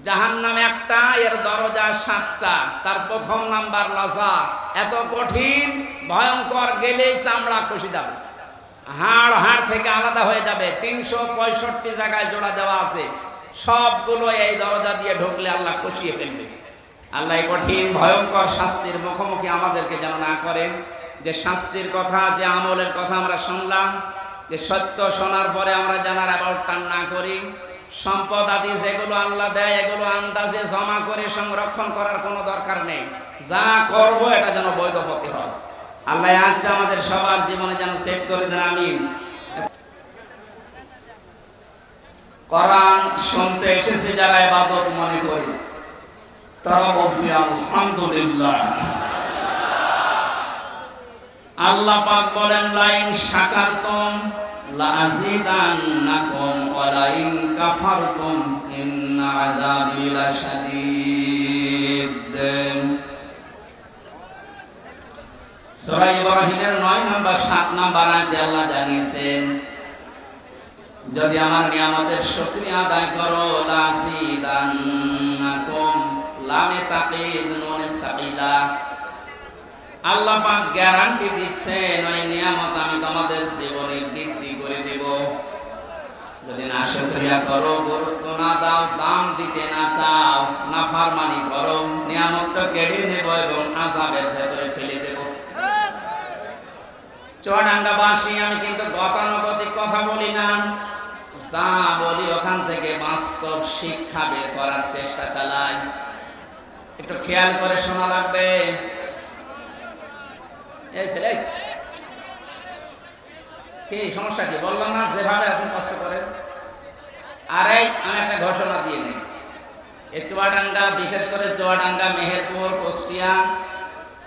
জাহান্নামে একটা, এর দরজা 7টা। তার 1ম নাম্বার লাজা, এত কঠিন ভয়ঙ্কর, গেলেই চামড়া খসে যাবে, হাড় থেকে আলাদা হয়ে যাবে। 365 জায়গায় জোড়া দেওয়া আছে, সবগুলো এই দরজা দিয়ে ঢুকলে আল্লাহ খসিয়ে ফেলবে। আল্লাহ এই কঠিন ভয়ঙ্কর শাস্তির মুখোমুখি আমাদেরকে যেন না করেন। যে শাস্তির কথা, যে আমলের কথা আমরা শুনলাম, যে সত্য শোনার পরে আমরা জানার আবার টান না করি। সম্পদ আদি যেগুলো আল্লাহ দেয় এগুলো আন্দাজে জমা করে সংরক্ষণ করার কোনো দরকার নেই। যা করব এটা যেন বৈধ পথে হয়। আল্লাহ আজটা আমাদের সবার জীবনে যেন সেট করে দেন, আমিন। কোরআন শুনতে এসেছে যারা ইবাদত মনে করে তারা বলছে আলহামদুলিল্লাহ। আল্লাহ পাক বলেন লাইন শাকারতুম লাযিদান্নাকুম ওয়া লাইন কাফারতুম ইন্না আযাবি লাশাদীদ। সূরা ইব্রাহিমের 9 নম্বর 7 নম্বর আয়াতে আল্লাহ জানিয়েছেন যদি আমার নিয়ামতের শুকরিয়া আদায় করো লাযিদান্নাকুম, লামে তাকিদ নুনে সাকিলা। আল্লাহ পাক গ্যারান্টি দিচ্ছেন ওই নিয়ামত আমি তোমাদের জীবনে বৃদ্ধি করে দেব। যদি না শুকরিয়া করো, গুরুত্ব না দাও, দাম দিতে না চাও, নাফরমানি করো, নিয়ামতটা কেড়ে নেব এবং আযাবের ভেতরে ফেলে দেব। চুয়াডাঙ্গাবাসী আমি কিন্তু গতানুগতিক কথা বলি না, যা বলি ওখান থেকে বাস্তব শিক্ষা বের করার চেষ্টা চালাই। একটু খেয়াল করে শোনা লাগবে। এই ছেলে কি সমস্যা কি? বললাম না যেভাবে আছেন কষ্ট করে। আরে আমি একটা ঘোষণা দিয়ে নেই, এই চুয়াডাঙ্গা, বিশেষ করে চুয়াডাঙ্গা, মেহেরপুর, কুষ্টিয়া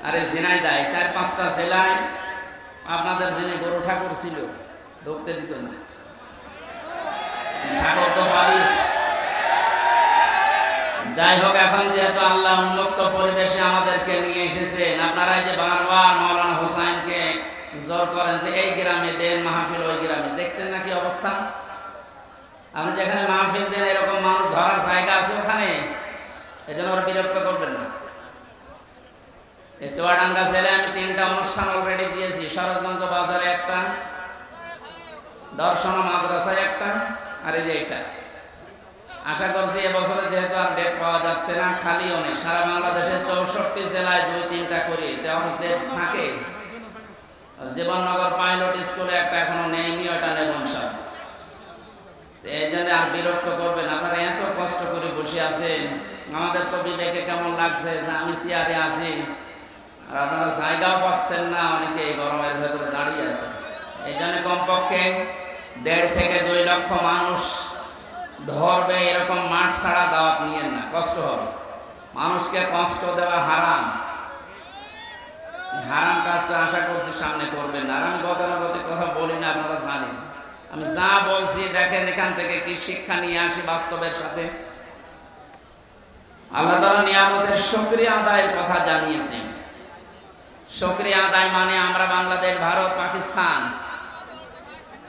আরে ঝিনাইদহ 4-5টা জেলায় আপনাদের যিনি গরু ঠাকুর ছিল ঢুকতে দিত না। ঠাকুর তো পারিস। যাই হোক, এখন যেহেতু আল্লাহ উন্মুক্ত পরিবেশে আমাদেরকে নিয়ে এসেছেন, আপনারা যে বারবার মাওলানা হোসাইনকে জোর করেন যে এই গ্রামে দেন মাহফিল, ওই গ্রামে, দেখছেন নাকি অবস্থা? আপনি যেখানে মাহফিল দেন এরকম মানুষ ধরার জায়গা আছে ওখানে, এই জন্য ওরা বিরক্ত করবেন না। এই চুয়াডাঙ্গা জেলে আমি 3টা অনুষ্ঠান অলরেডি দিয়েছি। সরোজগঞ্জ বাজারে একটা, দর্শনা মাদ্রাসায় একটা, আর এই যে এটা। আশা করছি এবছরে যেহেতু আর ডেট পাওয়া যাচ্ছে না, খালিও নেই, সারা বাংলাদেশের 64 জেলায় 2-3টা করে ডেট থাকে। জীবননগর পাইলট স্কুলে একটা এখনো নেয়নি, ওটা নেবেন সব। এই জন্য আর বিরক্ত করবেন, আপনারা এত কষ্ট করে বসে আছেন, আমাদের তো বিবেকে কেমন লাগছে যে আমি চেয়ারে আছি আর আপনারা জায়গাও পাচ্ছেন না, অনেকে এই গরমের ভেতরে দাঁড়িয়ে আছে। এই জন্য কমপক্ষে 1.5 থেকে 2 লক্ষ মানুষ ধরবে এরকম মাঠ ছাড়া দাওয়াত নিয়েন না, কষ্ট হবে। মানুষকে কষ্ট দেওয়া হারাম, হারাম কাজটা আশা করছি সামনে করবেন না। আর আমি গতানুগতিক কথা বলি না, আপনারা জানেন আমি যা বলছি দেখেন এখান থেকে কি শিক্ষা নিয়ে আসি বাস্তবের সাথে। আল্লাহ তাআলা নিয়ামতের শুকরিয়া আদায়ের কথা জানিয়েছেন। শুকরিয়া আদায় মানে আমরা বাংলাদেশ, ভারত, পাকিস্তান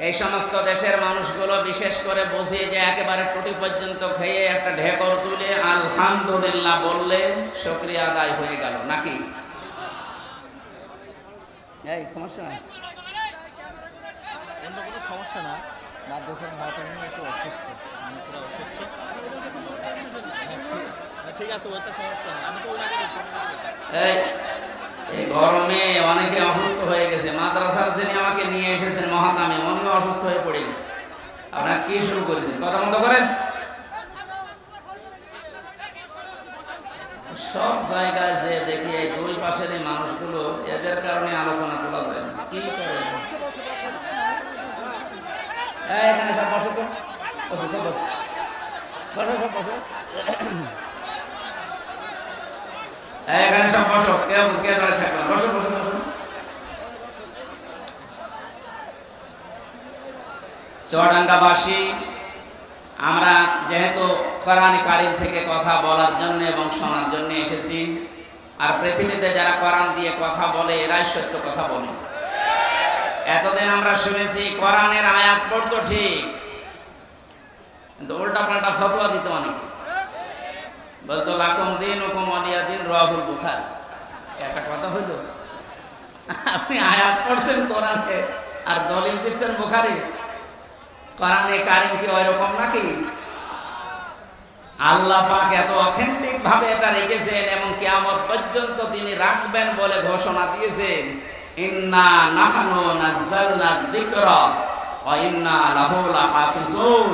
এই সমস্ত দেশের মানুষগুলো বিশেষ করে বুঝি যে একেবারে টুটি পর্যন্ত খেয়ে একটা ঢেকর তুলে আলহামদুলিল্লাহ বললে শুকরিয়া আদায় হয়ে গেল নাকি? এই সমস্যা অন্য কোনো সমস্যা না, মাদ্রাসার মহাতামিম একটু অসুস্থ, আমি পুরো অসুস্থ। ঠিক আছে, ওইটা সমস্যা না, আমি তো ওনাকে এই গরমে অনেকে অসুস্থ হয়ে গেছে। মাদ্রাসার যিনি আমাকে নিয়ে এসেছেন মহাতামিম, উনিও অসুস্থ হয়ে পড়ে গেছে। আপনারা কি শুরু করেছেন? কথা বন্ধ করেন। সব জায়গায় যে দেখি এই 2 পাশের এই মানুষগুলো, এদের কারণে আলোচনা তোলা যায় না। কি করে এখানে সব বসো তো, বসো সব বসো, এখানে সব বসো, কেউ ধরে থাকবে, বসো বসো বসো। চুয়াডাঙ্গাবাসী আমরা যেহেতু কোরআন কারীম থেকে কথা বলার জন্য এবং শোনার জন্য এসেছি, আর পৃথিবীতে যারা কোরআন দিয়ে কথা বলে এরাই সত্য কথা বলে। এতদিন আমরা শুনেছি কোরআনের আয়াত পড়তো ঠিক, কিন্তু উল্টা পাল্টা ফতোয়া দিত অনেকে, বলতো লাকুম দীনুকুম ওয়ালিয়া দীন, রাহুল বুখারী। একটা কথা হইল, আপনি আয়াত পড়ছেন কোরআনে আর দলিল দিচ্ছেন বুখারী। কোরআনে কারীম কি ওইরকম নাকি? আল্লাহ পাক এত অথেন্টিক ভাবে এটা রেখেছেন এবং কিয়ামত পর্যন্ত তিনি রাখবেন বলে ঘোষণা দিয়েছেন, ইন্না নাহনু নাযালনা যিকরা ওয়া ইন্না লাহু লাহাফিজুন।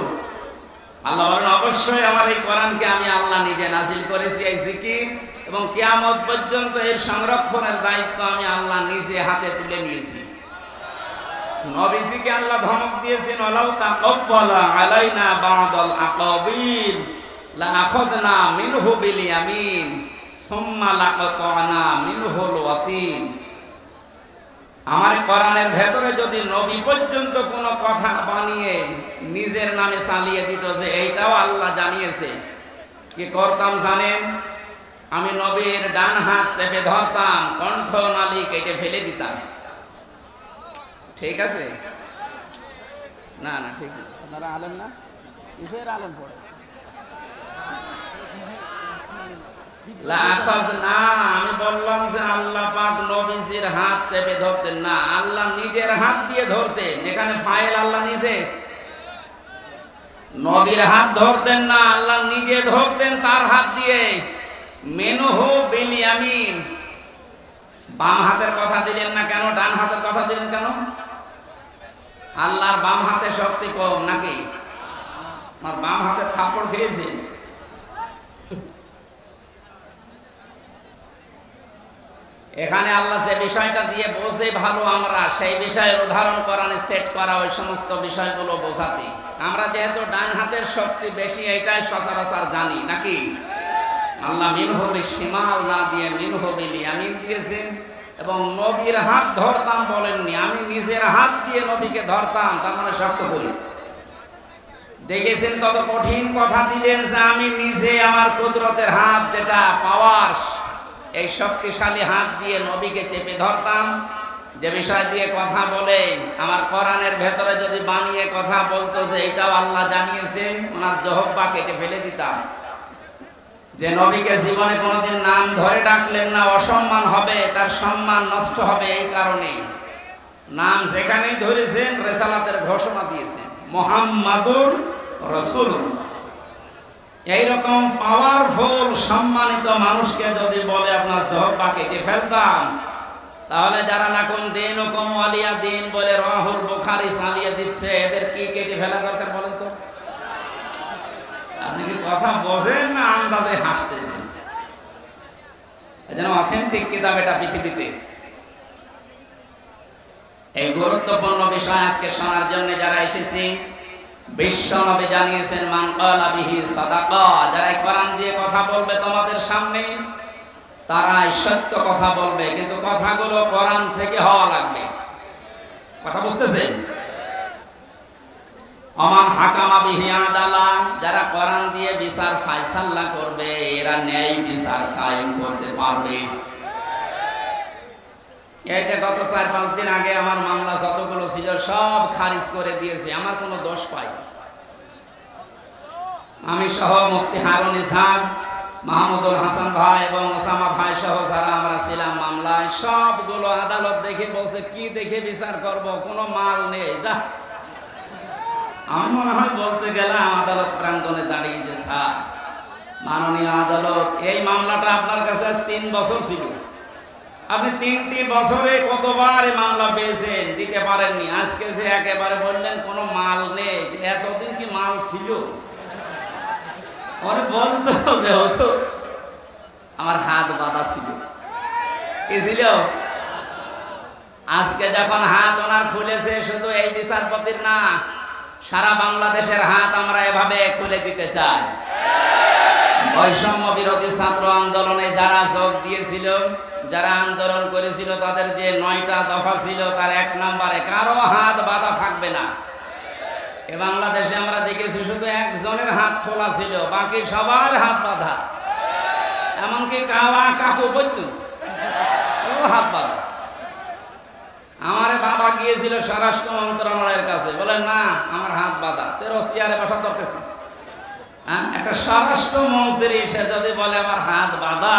আল্লাহ বলেন অবশ্যই আমার এই কোরআনকে আমি আল্লাহ নিজে নাযিল করেছি, এই জিকির, এবং কিয়ামত পর্যন্ত এর সংরক্ষণের দায়িত্ব আমি আল্লাহ নিজে হাতে তুলে নিয়েছি। নবীজিকে আল্লাহ ধমক দিয়েছেন, ওয়ালাউ তাকাব্বালা আলাইনা বা'দাল আকাবির লা আখাযনা মিনহু বিল ইয়ামিন সুম্মা লাকাতানা মিনহুল ওয়াতিন। আমার কোরআনের ভেতরে যদি নবী পর্যন্ত কোনো কথা বানিয়ে নিজের নামে চালিয়ে দিত যে এইটাও আল্লাহ জানিয়েছে, কি করতাম জানেন? আমি নবীর ডান হাত চেপে ধরতাম, কণ্ঠ নালী কেটে ফেলে দিতাম। ঠিক আছে? না না ঠিক না, আপনারা আলেম না, কিসের আলেম পড়ে? আমি বললাম যে আল্লাহ পাক নবীজির হাত চেপে ধরতেন না, আল্লাহ নিজের হাত দিয়ে ধরতেন। এখানে ফাইল আল্লাহ নিজে, নবীর হাত ধরতেন না, আল্লাহ নিজে ধরতেন তার হাত দিয়ে। মিনহু বিল ইয়ামিন, বাম হাতের কথা দিলেন না কেন? ডান হাতের কথা দিলেন কেন? আল্লাহর বাম হাতে শক্তি কম নাকি? আমার বাম হাতে থাপ্পড় খেয়েছে। এখানে আল্লাহ যে বিষয়টা দিয়ে বোঝে ভালো আমরা, সেই বিষয়ের উদাহরণ কোরআনে সেট করা, ওই সমস্ত বিষয়গুলো বোঝাতে। আমরা যেহেতু ডান হাতের শক্তি বেশি, এটাই সচরাচর জানি নাকি? আল্লাহ মিনহু বিশিমাল না দিয়ে মিনহু বিল ইয়ামিন দিয়েছেন, এবং নবীর হাত ধরতাম বলেননি, আমি নিজের হাত দিয়ে নবীকে ধরতাম, তার মানে শক্ত করি। দেখেছেন কত কঠিন কথা দিলেন যে আমি নিজে আমার কুদরতের হাত, যেটা পাওয়ার, এই শক্তিশালী হাত দিয়ে নবীকে চেপে ধরতাম। যে বিষয় দিয়ে কথা বলে আমার কোরআনের ভেতরে যদি বানিয়ে কথা বলতো যে এটাও আল্লাহ জানিয়েছেন, ওনার জহব্বা কেটে ফেলে দিতাম। যে নবীকে জীবনে কোনোদিন নাম ধরে ডাকলেন না, অসম্মান হবে, তার সম্মান নষ্ট হবে, এই কারণে নাম যেখানেই ধরেছেন রেসালাতের ঘোষণা দিয়েছেন, মুহাম্মাদুর রাসূলুল্লাহ। এইরকম পাওয়ারফুল সম্মানিত মানুষকে যদি বলে আপনার সহবাকে কে ফেলতাম, তাহলে যারা নাকুন দিন ও কম আলিয়া দিন বলে রাহুল বুখারী চালিয়ে দিচ্ছে, এদের কি কেটে ফেলা দরকার বলেন তো? আপনি কি কথা বোঝেন না আন্দাজে হাসতেছেন? যেন অথেন্টিক কিতাব এটা পৃথিবীতে। এই গুরুত্বপূর্ণ বিষয় আজকে শোনার জন্য যারা এসেছি, বিশ্ব নবী জানিয়েছেন মান ক্বালা বিহি সাদাকা, যারা কোরআন দিয়ে কথা বলবে তোমাদের সামনে তারাই সত্য কথা বলবে, কিন্তু কথাগুলো কোরআন থেকে হওয়া লাগবে। কথা বুঝতেছেন? আমান হাকামা বিহি আদালা, যারা কোরআন দিয়ে বিচার ফায়সালা করবে এরা ন্যায় বিচার কায়েম করতে পারবে। এইটা গত 4-5 দিন আগে আমার মামলা যতগুলো ছিল সব খারিজ করে দিয়েছে, আমার কোনো দোষ পাই। আমি সহ মুফতি হারুন ইসহাক, মাহমুদুল হাসান ভাই এবং ওসামা ভাই সহ যারা আমরা ছিলাম মামলায়, সবগুলো আদালত দেখে বলছে কি দেখে বিচার করব, কোনো মাল নেই। যা আমি মনে হয় বলতে গেলাম আদালত প্রাঙ্গণে দাঁড়িয়ে যে স্যার মাননীয় আদালত, এই মামলাটা আপনার কাছে 3 বছর ছিল, আপনি 3টি বছরে কতবার এই মামলা পেয়েছেন, দিতে পারেননি। আজকে যে একেবারে বললেন কোনো মাল নেই, এতদিন কি মাল ছিল? ওরে বলতো যে হতো আমার হাত বাঁধা ছিল। কি ছিল? আজকে যখন হাত ওনার খুলেছে, শুধু এই বিচারপতির না, সারা বাংলাদেশের হাত আমরা এভাবে খুলে দিতে চাই। বৈষম্য বিরোধী ছাত্র আন্দোলনে যারা যোগ দিয়েছিল, যারা আন্দোলন করেছিল, তাদের যে 9টা দফা ছিল তার 1 নম্বরে কারো হাত বাঁধা থাকবে না। এ বাংলাদেশে আমরা দেখেছি শুধু একজনের হাত খোলা ছিল, বাকি সবার হাত বাঁধা, এমনকি কাওয়া কাকু পর্যন্ত হাত বাঁধা। আমার বাবা গিয়েছিল স্বরাষ্ট্র মন্ত্রণালয়ের কাছে, বলে না আমার হাত বাঁধা, তেরো চেয়ারে বসার দরকার। একটা স্বরাষ্ট্র মন্ত্রী সে যদি বলে আমার হাত বাঁধা,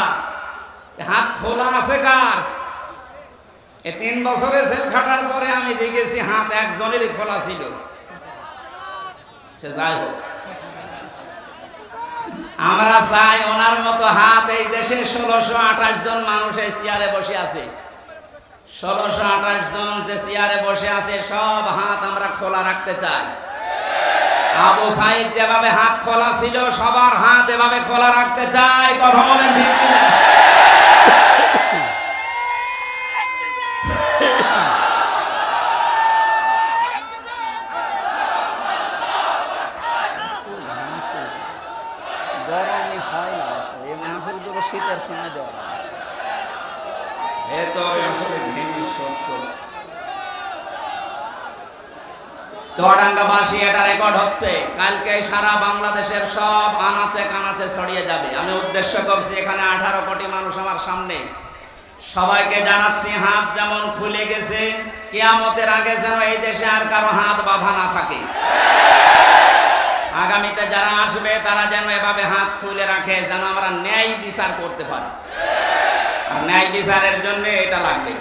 হাত খোলা আছে কার? এই 3 বছরে জেল খাটার পরে আমি দেখেছি হাত একজনেরই খোলা ছিল। সে যাই হোক, আমরা চাই ওনার মতো হাত এই দেশে 1628 জন মানুষ এই চেয়ারে বসে আছে। 1628 জন যে চেয়ারে বসে আছে সব হাত আমরা খোলা রাখতে চাই। আবু সাইদ যেভাবে হাত খোলা ছিল, সবার হাত এভাবে খোলা রাখতে চাই। কথা বলেন ঠিক কিনা? গরমই হয় না, এই মাহফিলগুলো শীতের সময় দেওয়া হয়। চুয়াডাঙ্গাবাসী এটা রেকর্ড হচ্ছে, কালকে সারা বাংলাদেশের সব আনাচে কানাচে ছড়িয়ে যাবে। আমি উদ্দেশ্য করছি এখানে 18 কোটি মানুষ আমার সামনে, সবাইকে জানাচ্ছি হাত যেমন খুলে গেছে, কিয়ামতের আগে যেন এই দেশে আর কারো হাত বাঁধা না থাকে। আগামীতে যারা আসবে তারা যেন এভাবে হাত খুলে রাখে, যেন আমরা ন্যায় বিচার করতে পারি। আর ন্যায় বিচারের জন্য এটা লাগবে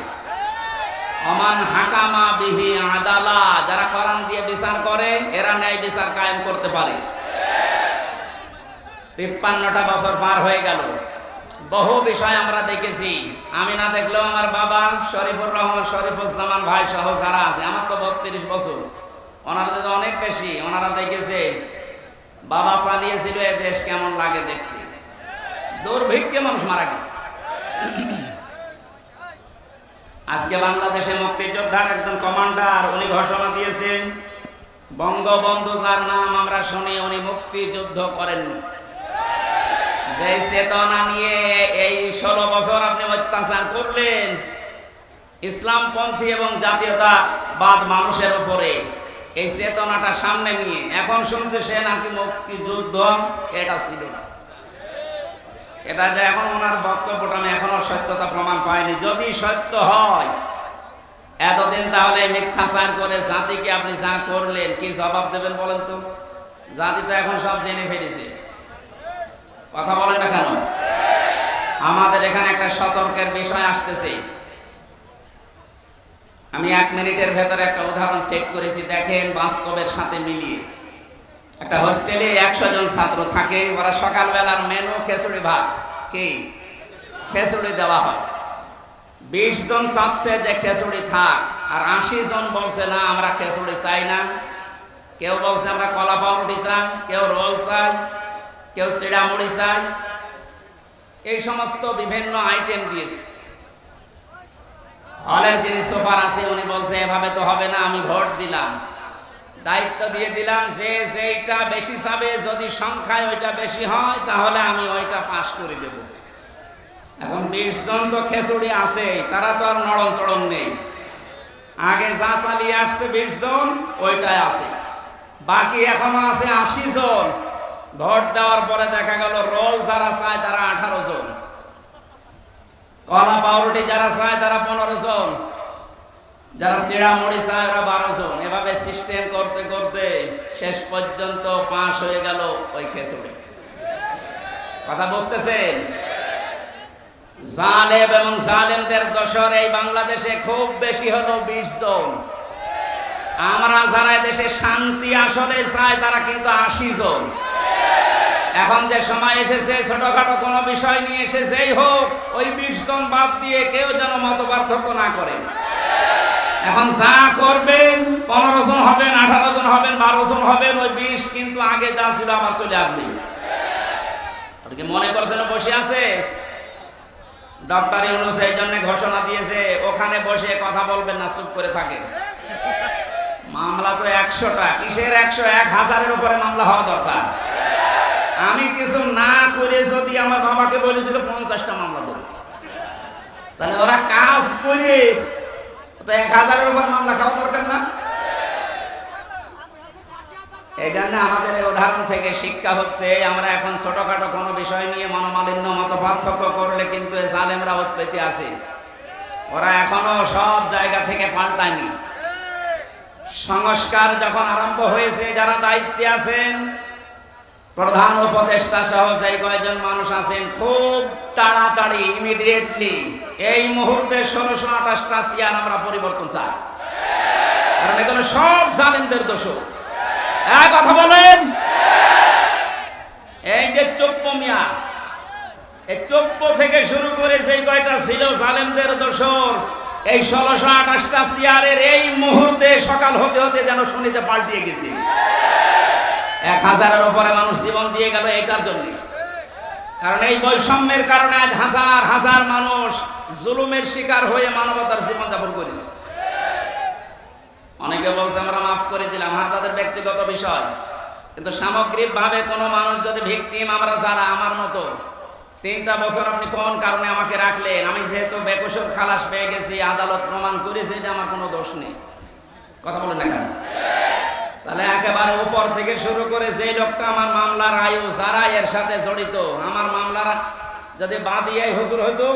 আমান হাকামা বিহি আদালা, যারা কোরআন দিয়ে বিচার করে এরা ন্যায় বিচার কায়েম করতে পারে। 53টা বছর পার হয়ে গেল, বহু বিষয় আমরা দেখেছি। আমি না দেখলেও আমার বাবা শরীফুর রহমান, শরীফুজ্জামান ভাই সহ যারা আছে, আমার তো 32 বছর, ওনারা তো অনেক বেশি, ওনারা দেখেছে বাবা চালিয়েছিল এ দেশ কেমন লাগে দেখতে। দুর্ভিক্ষে মানুষ মারা গেছে। আজকে বাংলাদেশে মুক্তিযোদ্ধার একজন কমান্ডার, উনি ঘোষণা দিয়েছেন বঙ্গবন্ধু যার নাম আমরা শুনি, উনি মুক্তিযুদ্ধ করেননি। যে চেতনা নিয়ে এই 16 বছর আপনি অত্যাচার করলেন ইসলামপন্থী এবং জাতীয়তাবাদ মানুষের উপরে, এই চেতনাটা সামনে নিয়ে এখন শুনছে সে নাকি মুক্তিযুদ্ধ, এটা ছিল না। এটা যে এখন ওনার বক্তব্যটা আমি এখনো সত্যতা প্রমাণ পাইনি। যদি সত্য হয় এতদিন তাহলে মিথ্যাচার করে জাতিকে আপনি যা করলেন কি জবাব দেবেন বলেন তো? জাতি তো এখন সব জেনে ফেলেছে, কথা বলেন না কেন? আমাদের এখানে একটা সতর্কের বিষয় আসতেছে। আমি 1 মিনিটের ভেতরে একটা উদাহরণ সেট করেছি, দেখেন বাস্তবের সাথে মিলিয়ে। একটা হোস্টেলে 100 জন ছাত্র থাকে, ওরা সকালবেলার মেনু খিচুড়ি ভাত, কি খিচুড়ি দেওয়া হয়। 20 জন চাচ্ছে যে খিচুড়ি থাক, আর 80 জন বলছে না আমরা খিচুড়ি চাই না। কেউ বলছে আমরা কলা পাউরুটি চাই, কেউ রোল চাই, কেউ চিড়া মুড়ি চাই, এই সমস্ত বিভিন্ন আইটেম দিয়েছে। হলের যিনি সুপার আছে উনি বলছে এভাবে তো হবে না, আমি ভোট দিলাম, দায়িত্ব দিয়ে দিলাম যে যেটা বেশি চাবে, যদি সংখ্যায় ওইটা বেশি হয় তাহলে আমি ওইটা পাস করে দেব। এখন 20 জন তো খিচুড়ি আছে, তারা তো আর নড়ন চড়ন নেই, আগে যা চালিয়ে আসছে 20 জন ওইটাই আছে, বাকি এখনো আছে 80 জন। ভোট দেওয়ার পরে দেখা গেল রোল যারা চায় তারা 18 জন, কলা পাউরুটি যারা চায় তারা 15 জন, যারা চিড়া মুড়ি চায় ওরা 12 জন। এভাবে সিস্টেম করতে করতে শেষ পর্যন্ত পাস হয়ে গেল ওই খিচুড়ি। কথা বুঝতেছেন? জালেম এবং জালেমদের দোসর এই বাংলাদেশে খুব বেশি হলো 20 জন। আমরা যারা দেশে শান্তি আসলে চাই তারা কিন্তু 80 জন। এখন যে সময় এসেছে ছোটখাটো কোনো বিষয় নিয়ে এসেছেই হোক, ওই 20 জন বাদ দিয়ে কেউ যেন মত পার্থক্য না করে। এখন যা করবেন 15 জন হবেন, 18 জন হবেন, 12 জন হবেন, ওই 20 কিন্তু আগে যা ছিল আবার চলে আসবে। আপনি কি মনে করছেন বসে আছে? ডক্টর ইউনূস এই জন্য ঘোষণা দিয়েছে ওখানে বসে কথা বলবেন না, চুপ করে থাকেন। মামলা তো 100টা, কিসের 100? 1000-এর উপরে মামলা হওয়া দরকার। আমি কিছু না করে যদি আমার বাবাকে বলেছিল 50টা মামলা দেবো, তাহলে ওরা কাজ করে তো 1000-এর উপর মামলা খাওয়া দরকার না? এই জন্য আমাদের এই উদাহরণ থেকে শিক্ষা হচ্ছে, আমরা এখন ছোটখাটো কোনো বিষয় নিয়ে মনোমালিন্য মত পার্থক্য করলে কিন্তু এই জালেমরা উৎপত্তি আছে, ওরা এখনো সব জায়গা থেকে পাল্টায়নি। সংস্কার যখন আরম্ভ হয়েছে, যারা দায়িত্বে আছেন, প্রধান উপদেষ্টা সহ যে কয়েকজন মানুষ আছেন, খুব তাড়াতাড়ি ইমিডিয়েটলি এই মুহূর্তে 1628টা চেয়ার আমরা পরিবর্তন চাই, কারণ এগুলো সব জালেমদের দোষ। এক কথা বলেন, এই যে চোপ্প মিয়া, এই চোপ্প থেকে শুরু করে যে কয়টা ছিল জালেমদের দোসর, এই 1628টা চেয়ারের এই মুহূর্তে সকাল হতে হতে যেন শুনিতে পাল্টিয়ে গেছে। 1000-এর উপরে মানুষ জীবন দিয়ে গেল এটার জন্য, কারণ এই বৈষম্যের কারণে আজ হাজার হাজার মানুষ জুলুমের শিকার হয়ে মানবতার জীবনযাপন করেছে। অনেকে বলছে আমরা মাফ করে দিলাম, হ্যাঁ তাদের ব্যক্তিগত বিষয়, কিন্তু সামগ্রিকভাবে কোনো মানুষ যদি ভিকটিম, আমরা যারা আমার মতো 3টা বছর আপনি কোন কারণে আমাকে রাখলেন, আমি যেহেতু বেকসুর খালাস পেয়ে গেছি, আদালত প্রমাণ করেছে যে আমার কোনো দোষ নেই, কথা বলেন না কেন? তাহলে একেবারে উপর থেকে শুরু করে যে লোকটা আমার মামলার আয়ু, যারা এর সাথে জড়িত, আমার মামলার যদি বাদিয়ে হুজুর হইতো,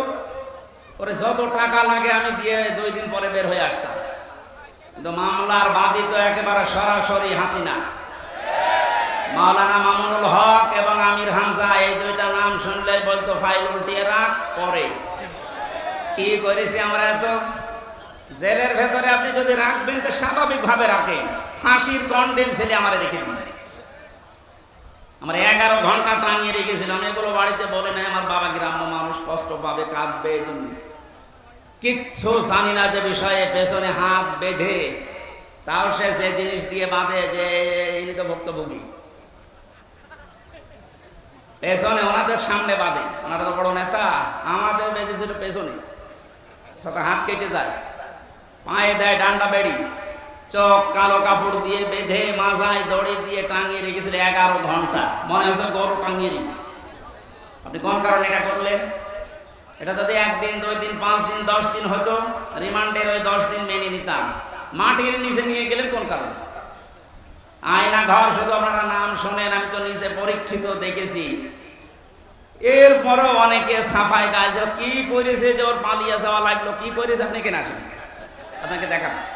ওরে যত টাকা লাগে আমি দিয়ে 2 দিন পরে বের হয়ে আসতাম, কিন্তু মামলার বাদী তো একেবারে সরাসরি হাসিনা। মাওলানা মামুনুল হক এবং আমির হামজা, এই 2টা নাম শুনলে বলতো ফাইল উল্টিয়ে রাখ, পরে কি করেছি আমরা এত। জেলের ভেতরে আপনি যদি রাখবেন তো স্বাভাবিকভাবে রাখেন, ফাঁসির কন্ডেম ছেলে আমার রেখে দিয়েছে, আমার 11 ঘন্টা টাঙিয়ে রেখেছিলাম। এগুলো বাড়িতে বলে নাই, আমার বাবা গ্রাম্য মানুষ, কষ্ট পাবে, কাঁদবে, এই জন্য কিচ্ছু জানি না যে বিষয়ে পেছনে হাত বেঁধে, তাও সে যে জিনিস দিয়ে বাঁধে যে ইনি তো ভুক্তভোগী, পেছনে ওনাদের সামনে বাঁধে, ওনারা তো বড় নেতা, আমাদের বেঁধেছিল পেছনে, সাথে হাত কেটে যায়, পায়ে দেয় ডান্ডা বেড়ি, চোখ কালো কাপড় দিয়ে বেঁধে মাজায় দড়ি দিয়ে টাঙিয়ে রেখেছিল 11 ঘন্টা, মনে হচ্ছে গরু টাঙিয়ে রেখেছে। আপনি কোন কারণে এটা করলেন? এটা যদি 1 দিন 2 দিন 5 দিন 10 দিন হতো, রিমান্ডের ওই 10 দিন মেনে নিতাম। মাটির নিচে নিয়ে গেলেন কোন কারণে? আয়না ঘর শুধু আপনারা নাম শোনেন, আমি তো নিচে পরীক্ষিত দেখেছি। এরপরও অনেকে সাফাই গাইছে, কি করেছে যে ওর পালিয়ে যাওয়া লাগলো, কি করেছে আপনি কেন আসেন, আপনাকে দেখাচ্ছি।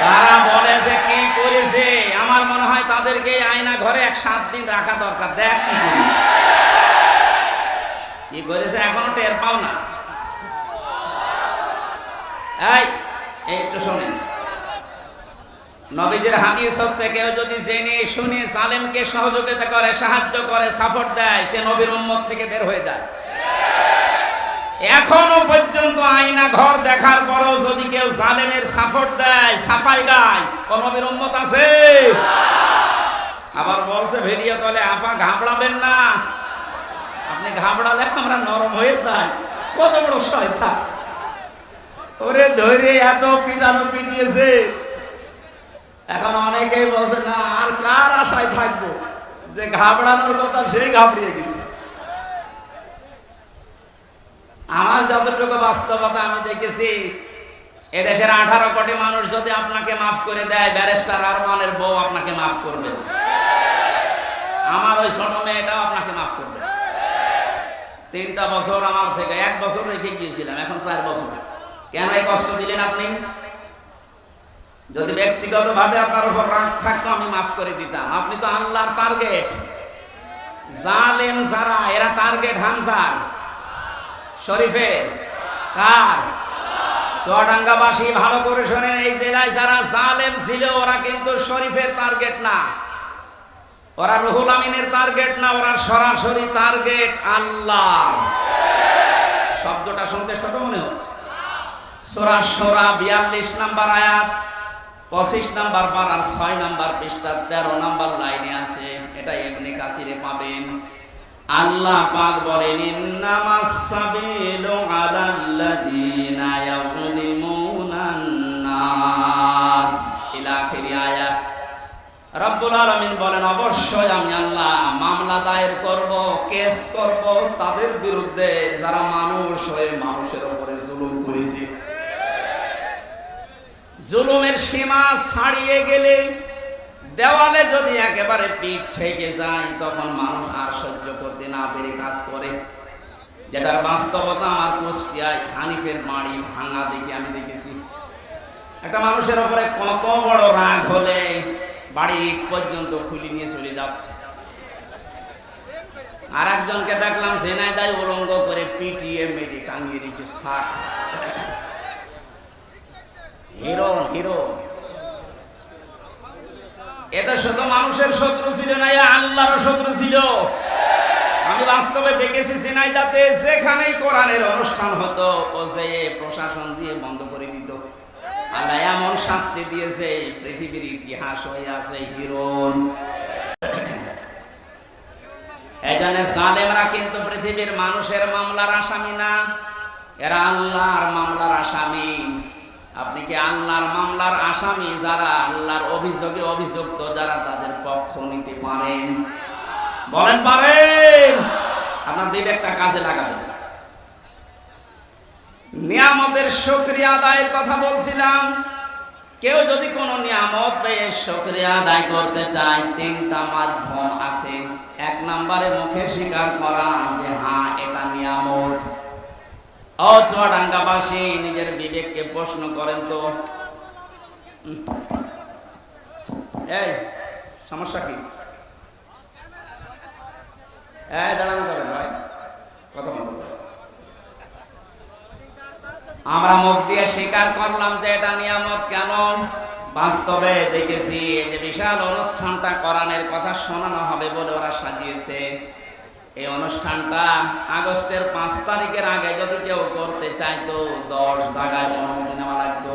তারা বলে যে কি করেছে, আমার মনে হয় তাদেরকে আয়না ঘরে 7 দিন রাখা দরকার। দেখ কি করেছে, কি করেছে এখনো টের পাও না। এই একটু শোনেন, নবীজির হাদিস হচ্ছে কেউ যদি জেনে শুনে জালেমকে সহযোগিতা করে, সাহায্য করে, সাপোর্ট দেয়, সে নবীর উম্মত থেকে বের হয়ে যায়। এখনো পর্যন্ত আয়না ঘর দেখার পরেও যদি কেউ জালেমের সাপোর্ট দেয়, সাফাই গায়, ও নবীর উম্মত আছে? আবার বলছে ভিডিও কলে, আপা ঘাবড়াবেন না, আপনি ঘাবড়ালে আমরা নরম হয়ে যাই। কত বড় শয়তান! ওরে ধরে এত পিটানো পিটিয়েছে, এখন অনেকেই বলছে না আর কার আশায় থাকবো, যে ঘাবড়ানোর কথা সেই ঘাবড়িয়ে গেছে। আমার যতটুকু বাস্তবতা আমি দেখেছি, এদেশের 18 কোটি মানুষ যদি আপনাকে মাফ করে দেয়, ব্যারিস্টার আরমানের বউ আপনাকে মাফ করবে, আমার ওই ছোট মেয়েটাও আপনাকে মাফ করবে। 3টা বছর আমার থেকে 1 বছর রেখে গিয়েছিলাম, এখন 4 বছর। কেন এই কষ্ট দিলেন আপনি? যদি ব্যক্তিগত ভাবে আপনার উপর রাগ থাকতো আমি মাফ করে দিতাম। আপনি তো আল্লাহর টার্গেট। জালেম যারা, এরা টার্গেট হামজার, শরীফের, কার? চুয়াডাঙ্গাবাসী ভালো করে শোনেন, এই জেলায় যারা জালেম ছিল ওরা কিন্তু শরীফের টার্গেট না, ওরা রুহুল আমিনের টার্গেট না, ওরা সরাসরি টার্গেট আল্লাহ। শব্দটা শুনতে ছোট মনে হচ্ছে। সূরা শুরা 42 নম্বর আয়াত, 25 নম্বর পারার 6 নম্বর পৃষ্ঠা 13 নম্বর লাইনে আছে। এটা ইবনে কাসিরে পাবেন। আল্লাহ পাক বলেন, ইন্নামাস সাবিলু আলাল্লাযিনা ইয়াযলিমুনান নাস, ইলা আখিরি আয়াত। রব্বুল আলামিন বলেন, অবশ্যই আমি আল্লাহ মামলা দায়ের করব, কেস করব তাদের বিরুদ্ধে যারা মানুষ হয়ে মানুষের উপরে জুলুম করেছে। জুলুমের সীমা ছাড়িয়ে গেলে, দেওয়ালে যদি একেবারে পিঠ ঠেকে যায়, তখন মানুষ আর সহ্য করতে না পেরে কাজ করে। যেটার বাস্তবতা আমার কুষ্টিয়ায় হানিফের বাড়ি ভাঙা দেখে আমি দেখেছি। একটা মানুষের উপরে কত বড় রাগ হলে বাড়ি পর্যন্ত খুলে নিয়ে চলে যাচ্ছে। আর একজনকে দেখলাম ঝিনাইদহে উলঙ্গ করে পিটিয়ে মেরে টাঙিয়ে রেখেছে। থাক, হিরো হিরো। এটা শুধু মানুষের শত্রু ছিল না, আল্লাহর শত্রু ছিল। আমি বাস্তবে দেখেছি ঝিনাইদহে যেখানেই কোরআনের অনুষ্ঠান হতো, ও যে প্রশাসন দিয়ে বন্ধ করে দিত। আল্লাহ এমন শাস্তি দিয়েছে, পৃথিবীর ইতিহাস হয়ে আছে হিরোন। এখানে জালেমরা কিন্তু পৃথিবীর মানুষের মামলার আসামি না, এরা আল্লাহর মামলার আসামি। আপনি কি আল্লাহর মামলার আসামি যারা, আল্লাহর অভিযোগে অভিযুক্ত যারা, তাদের পক্ষ নিতে পারেন? বলেন পারেন? আপনার বিবেকটা কাজে লাগাবেন। নিয়ামতের শুকরিয়া আদায়ের কথা বলছিলাম। কেউ যদি কোনো নিয়ামত পেয়ে শুকরিয়া আদায় করতে চায়, 3টা মাধ্যম আছে। 1 নম্বরে মুখে স্বীকার করা যে হ্যাঁ এটা নিয়ামত। ও চুয়াডাঙ্গাবাসী, নিজের বিবেককে প্রশ্ন করেন তো, এই সমস্যা কি? এই দাঁড়ানো যাবে না ভাই, কথা বলতে। আমরা মুখ দিয়ে স্বীকার করলাম যে এটা নিয়ামত। কেন? বাস্তবে দেখেছি এই যে বিশাল অনুষ্ঠানটা কোরআনের কথা শোনানো হবে বলে ওরা সাজিয়েছে। এই অনুষ্ঠানটা আগস্টের 5 তারিখের আগে যদি কেউ করতে চাইতো 10 জায়গায় অনুমতি নেওয়া লাগতো।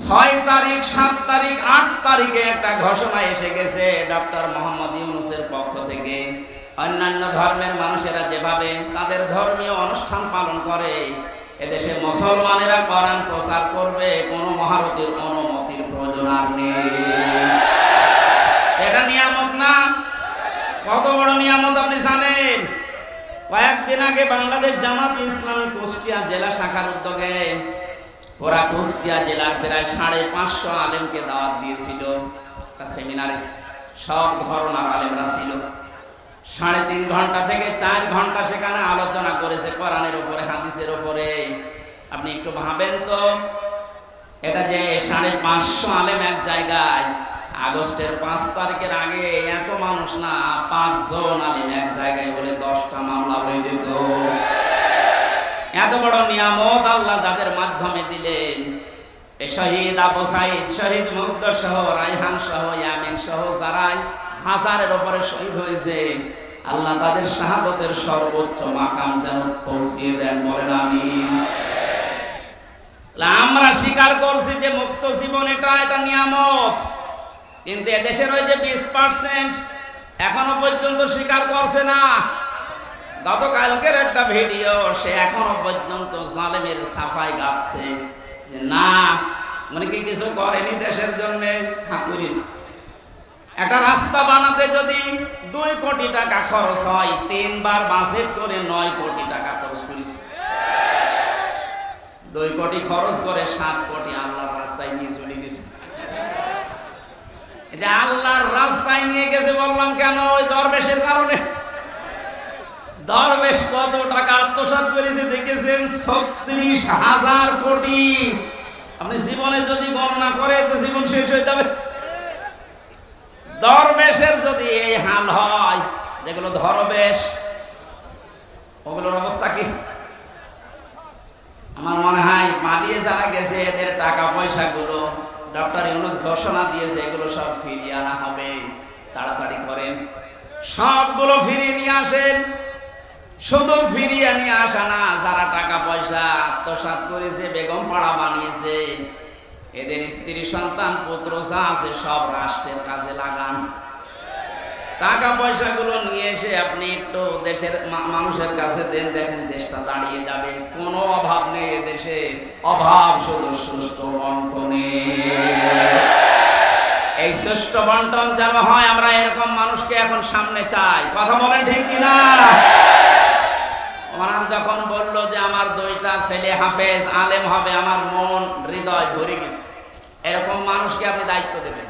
6 তারিখ, 7 তারিখ, 8 তারিখে একটা ঘোষণা এসে গেছে ডক্টর মোহাম্মদ ইউনূসের পক্ষ থেকে। অন্যান্য ধর্মের মানুষেরা যেভাবে তাদের ধর্মীয় অনুষ্ঠান পালন করে, এদেশে মুসলমানেরা কোরআন প্রচার করবে, কোনো মহারথীর অনুমতির প্রয়োজন আর নেই। এটা নিয়ামত না? কত বড় নিয়ামত আপনি জানেন? কয়েকদিন আগে বাংলাদেশ জামাত ইসলামী কুষ্টিয়া জেলা শাখার উদ্যোগে ওরা কুষ্টিয়া জেলার প্রায় 550 আলেমকে দাওয়াত দিয়েছিল একটা সেমিনারে। সব ধরনের আলেমরা ছিল। 3.5 ঘন্টা থেকে 4 ঘন্টা সেখানে আলোচনা করেছে কোরআনের উপরে, হাদিসের উপরে। আপনি একটু ভাবেন তো, এটা যে 550 আলেম এক জায়গায়, আগস্টের 5 তারিখের আগে এত মানুষ না, 5 জন আলেম এক জায়গায় বলে 10টা মামলা হয়ে যেত। এত বড় নিয়ামত আল্লাহ যাদের মাধ্যমে দিলেন, এই শহীদ আবু সাইদ, শহীদ মুগ্ধ সহ, রায়হান সহ, ইয়ামিন সহ যারাই হাজারের উপরে শহীদ হয়েছে, আল্লাহ তাদের শাহাদাতের সর্বোচ্চ মাকাম যেন পৌঁছিয়ে দেন, বলেন আমিন। আমরা স্বীকার করছি যে মুক্ত জীবন এটা নিয়ামত, কিন্তু এদেশের ওই যে 20% এখনো পর্যন্ত স্বীকার করছে না। গতকালকের একটা ভিডিও, সে এখনো পর্যন্ত জালেমের সাফাই গাচ্ছে যে না, মানে কি কিছু করেনি দেশের জন্য। একটা রাস্তা বানাতে যদি 2 কোটি টাকা খরচ হয়, 3 বার বাজেট করে 9 কোটি টাকা খরচ করেছে। 2 কোটি খরচ করে 7 কোটি আল্লাহর রাস্তায় নিয়ে চলে গেছে। এটা আল্লাহর রাস্তায় নিয়ে গেছে বললাম কেন? ওই দরবেশের কারণে। দরবেশ কত টাকা আত্মসাৎ করেছে দেখেছেন? 36,000 কোটি। আপনি জীবনে যদি গণনা করে তো জীবন শেষ হয়ে যাবে। দরবেশের যদি এই হাল হয়, যেগুলো ধরবেশ, ওগুলোর অবস্থা কি? আমার মনে হয় পালিয়ে যারা গেছে এদের টাকা পয়সা গুলো ডক্টর ইউনূস ঘোষণা দিয়েছে, এগুলো সব ফিরিয়ে আনা হবে। তাড়াতাড়ি করেন, সবগুলো ফিরিয়ে নিয়ে আসেন। শুধু ফিরিয়ে নিয়ে আসা না, যারা টাকা পয়সা আত্মসাৎ করেছে, বেগম পাড়া বানিয়েছে, এদের স্ত্রী সন্তান পুত্র যা আছে সব রাষ্ট্রের কাজে লাগান। টাকা পয়সা গুলো নিয়ে এসে আপনি একটু দেশের মানুষের কাছে দেন, দেখেন দেশটা দাঁড়িয়ে যাবে। কোনো অভাব নেই এদেশে, অভাব শুধু সুষ্ঠু বন্টনে। এই সুষ্ঠু বন্টন যেন হয়, আমরা এরকম মানুষকে এখন সামনে চাই। কথা বলেন ঠিক কিনা? ওনার যখন বললো যে আমার 2টা ছেলে হাফেজ আলেম হবে, আমার মন হৃদয় ভরে গেছে। এরকম মানুষকে আপনি দায়িত্ব দেবেন,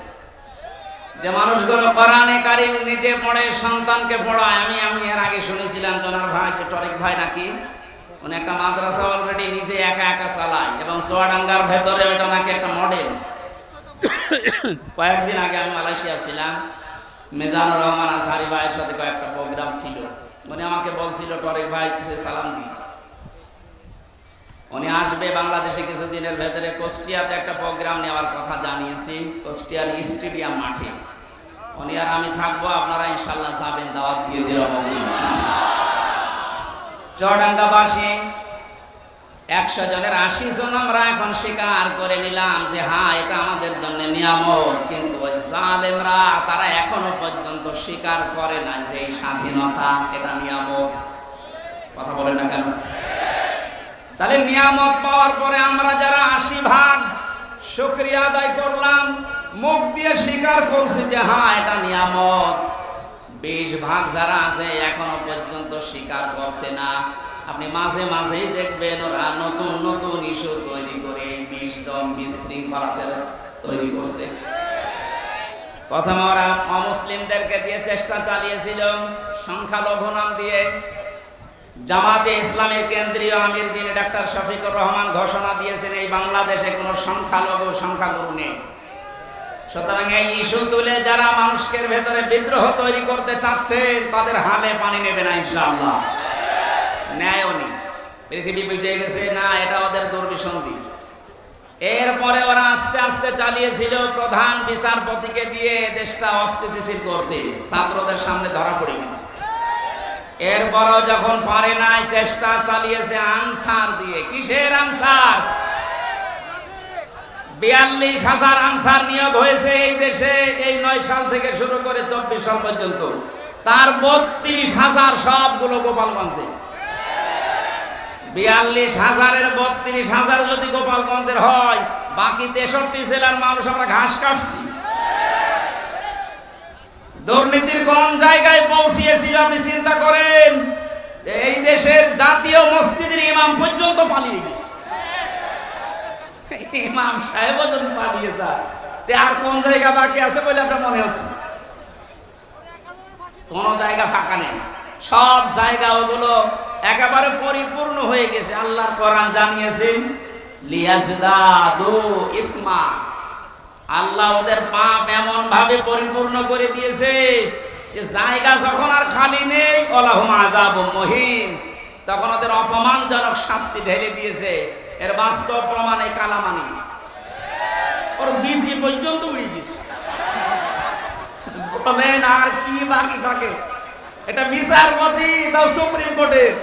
যে মানুষগুলো কোরআনে কারীম নিজে পড়ে, সন্তানকে পড়ায়। আমি এর আগে শুনেছিলাম জনার ভাই টরিক ভাই নাকি উনি একটা মাদ্রাসা অলরেডি নিজে একা একা চালায়, এবং চুয়াডাঙ্গার ভেতরে ওটা নাকি একটা মডেল। কয়েকদিন আগে আমি মালয়েশিয়া ছিলাম, মিজানুর রহমান আজহারি ভাইয়ের সাথে কয়েকটা প্রোগ্রাম ছিল। উনি আমাকে বলছিল টরিক ভাই সালাম দিন। উনি আসবে বাংলাদেশে কিছুদিনের ভেতরে। কুষ্টিয়াতে একটা প্রোগ্রাম নেওয়ার কথা জানিয়েছি, কুষ্টিয়ার স্টেডিয়াম মাঠে। উনি আর আমি থাকবো, আপনারা ইনশাল্লাহ যাবেন, দাওয়াত দিয়ে দিলাম। চুয়াডাঙ্গাবাসী 100 জনের 80 জন আমরা এখন স্বীকার করে নিলাম যে হ্যাঁ, এটা আমাদের জন্য নিয়ামত। কিন্তু ওই জালেমরা তারা এখনো পর্যন্ত স্বীকার করে না যে এই স্বাধীনতা এটা নিয়ামত। কথা বলেন না কেন? তাহলে নিয়ামত পাওয়ার পরে আমরা যারা 80 ভাগ শুকরিয়া আদায় করলাম, মুখ দিয়ে স্বীকার করছি যে হ্যাঁ এটা নিয়ামত, 20 ভাগ যারা আছে এখনো পর্যন্ত স্বীকার করছে না। আপনি মাঝে মাঝেই দেখবেন ওরা নতুন নতুন ইস্যু তৈরি করে 20 জন বিশৃঙ্খলা তৈরি করছে। প্রথমে ওরা অমুসলিমদেরকে দিয়ে চেষ্টা চালিয়েছিল সংখ্যালঘু নাম দিয়ে। জামাতে ইসলামের কেন্দ্রীয় আমির দিন ডাক্তার শফিকুর রহমান ঘোষণা দিয়েছেন এই বাংলাদেশে কোনো সংখ্যাগুরু নেই। সুতরাং এই ইস্যু তুলে যারা মানুষের ভেতরে বিদ্রোহ তৈরি করতে চাচ্ছেন তাদের হালে পানি নেবে না ইনশাআল্লাহ। ন্যায়ও নেই, পৃথিবী বুঝে গেছে না এটা ওদের দুর্বিসন্ধি। এরপরে ওরা আস্তে আস্তে চালিয়েছিল প্রধান বিচারপতিকে দিয়ে দেশটা অস্থিতিশীল করতে, ছাত্রদের সামনে ধরা পড়ে গেছে। এরপরও যখন পারে নাই, চেষ্টা চালিয়েছে আনসার দিয়ে। কিসের আনসার? 42,000 আনসার নিয়োগ হয়েছে এই দেশে এই 9 সাল থেকে শুরু করে 24 সাল পর্যন্ত। তার 32,000 সবগুলো গোপালগঞ্জে। 42,000-এর 32,000 যদি গোপালগঞ্জের হয়, বাকি 63 জেলার মানুষ আমরা ঘাস কাটছি। দুর্নীতির কোন জায়গায় পৌঁছিয়েছিল আপনি চিন্তা করেন? এই দেশের জাতীয় মসজিদের ইমাম পর্যন্ত পালিয়ে গেছে। ইমাম সাহেবও যদি পালিয়ে যায়, আর কোন জায়গা বাকি আছে বলে আপনার মনে হচ্ছে? কোন জায়গা ফাঁকা নেই, সব জায়গা ওগুলো একেবারে পরিপূর্ণ হয়ে গেছে। আল্লাহর কোরআন জানিয়েছেন লিয়াজদাদু ইসমা, আল্লাহ ওদের পাপ এমন ভাবে পরিপূর্ণ করে দিয়েছে যে জায়গা যখন আর খালি নেই, ওয়ালাহুম আযাবুম মুহিন, তখন ওদের অপমানজনক শাস্তি ঢেলে দিয়েছে। এর বাস্তব প্রমাণ এই কালামানি। ওর বিসি পর্যন্ত উড়িয়ে দিয়েছে। বলেন আর কি বাকি থাকে? এটা বিচারপতি দাও সুপ্রিম কোর্টের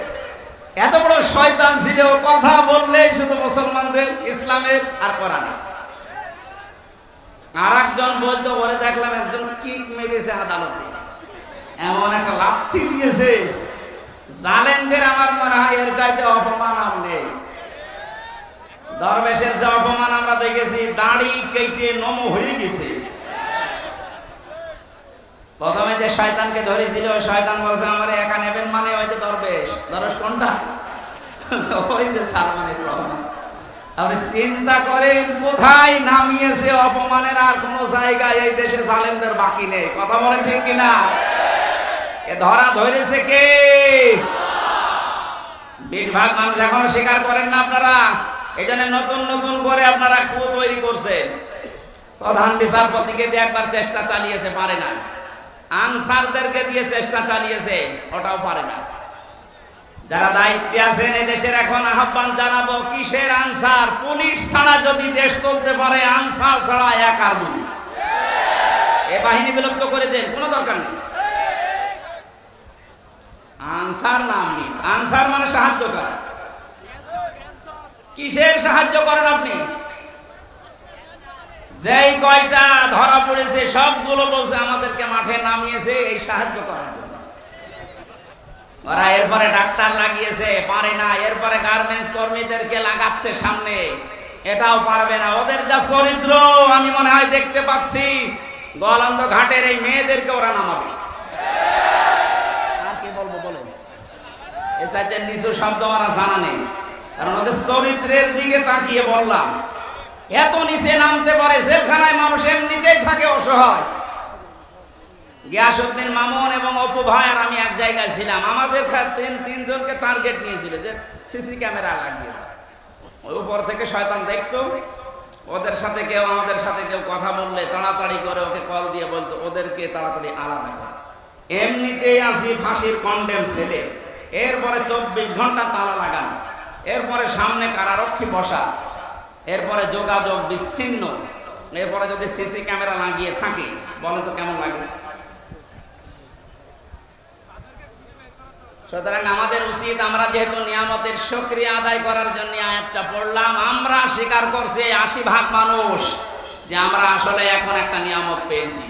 এত বড় শয়তান ছিল, কথা বললেই শুধু মুসলমানদের, ইসলামের আর কোরআনের। আর একজন বলতো, বলে দেখলাম একজন কিক মেরেছে আদালতে, এমন একটা লাথি দিয়েছে, জালেমদের আমার মনে হয় এর চাইতে অপমান আর নেই। দরবেশের যে অপমান আমরা দেখেছি, দাড়ি কেটে নম হয়ে গেছে। প্রথমে যে শয়তানকে ধরেছিল, শয়তান বলছে আমার একা নেবেন, মানে ওই যে দরবেশ। দরবেশ কোনটা? ওই যে সালমানের রহমান। আপনি চিন্তা করেন কোথায় নামিয়েছে অপমানের, আর কোন জায়গায় এই দেশে জালেমদের বাকি নেই। কথা বলেন ঠিক কিনা? এ ধরা ধরেছে কে? 20 ভাগ মানুষ এখনো স্বীকার করেন না আপনারা। এই জন্য নতুন নতুন করে আপনারা কু তৈরি করছেন। প্রধান বিচারপতিকে দিয়ে একবার চেষ্টা চালিয়েছে, পারে না। আনসারদেরকে দিয়ে চেষ্টা চালিয়েছে, ওটাও পারে না। যারা দায়িত্বে আছেন এই দেশের, এখন আহ্বান জানাবো, কিসের আনসার? পুলিশ ছাড়া যদি দেশ চলতে পারে, আনসার ছাড়া এক আর দুই। এ বাহিনী বিলুপ্ত করে দেন, কোনো দরকার নেই। আনসার নাম মিস, আনসার মানে সাহায্য করা। কিসের সাহায্য করেন আপনি? যেই কয়টা ধরা পড়েছে সবগুলো বলছে আমাদেরকে মাঠে নামিয়েছে এই সাহায্য করার জন্য। ওরা এরপরে ডাক্তার লাগিয়েছে, পারে না। এরপরে গার্মেন্টস কর্মীদেরকে লাগাচ্ছে সামনে, এটাও পারবে না। ওদের যা চরিত্র আমি মনে হয় দেখতে পাচ্ছি, গোয়ালন্দ ঘাটের এই মেয়েদেরকে ওরা নামাবে। আর কি বলবো বলেন? এ চাইতে নিচু শব্দ ওরা জানা নেই, কারণ ওদের চরিত্রের দিকে তাকিয়ে বললাম, এত নিচে নামতে পারে। জেলখানায় মানুষ এমনিতেই থাকে অসহায়। গিয়াসউদ্দিন মামুন এবং অপু ভাই আর আমি এক জায়গায় ছিলাম, আমাদের তিনজনকে টার্গেট নিয়েছিল যে সিসি ক্যামেরা লাগিয়ে দাও। ওই উপর থেকে শয়তান দেখতো, ওদের সাথে কেউ আমাদের সাথে কেউ কথা বললে তাড়াতাড়ি করে ওকে কল দিয়ে বলতো ওদেরকে তাড়াতাড়ি আলাদা কর। এমনিতেই আসি ফাঁসির কন্ডেম ছেলে, এরপরে 24 ঘন্টা তালা লাগান, এরপরে সামনে কারারক্ষী বসা, এরপরে যোগাযোগ বিচ্ছিন্ন, এরপরে যদি সিসি ক্যামেরা লাগিয়ে থাকে, বলেন তো কেমন লাগে? সুতরাং আমাদের উচিত, আমরা যেহেতু নিয়ামতের শুকরিয়া আদায় করার জন্য আয়াতটা পড়লাম, আমরা স্বীকার করছি 80% মানুষ যে আমরা আসলে এখন একটা নিয়ামত পেয়েছি।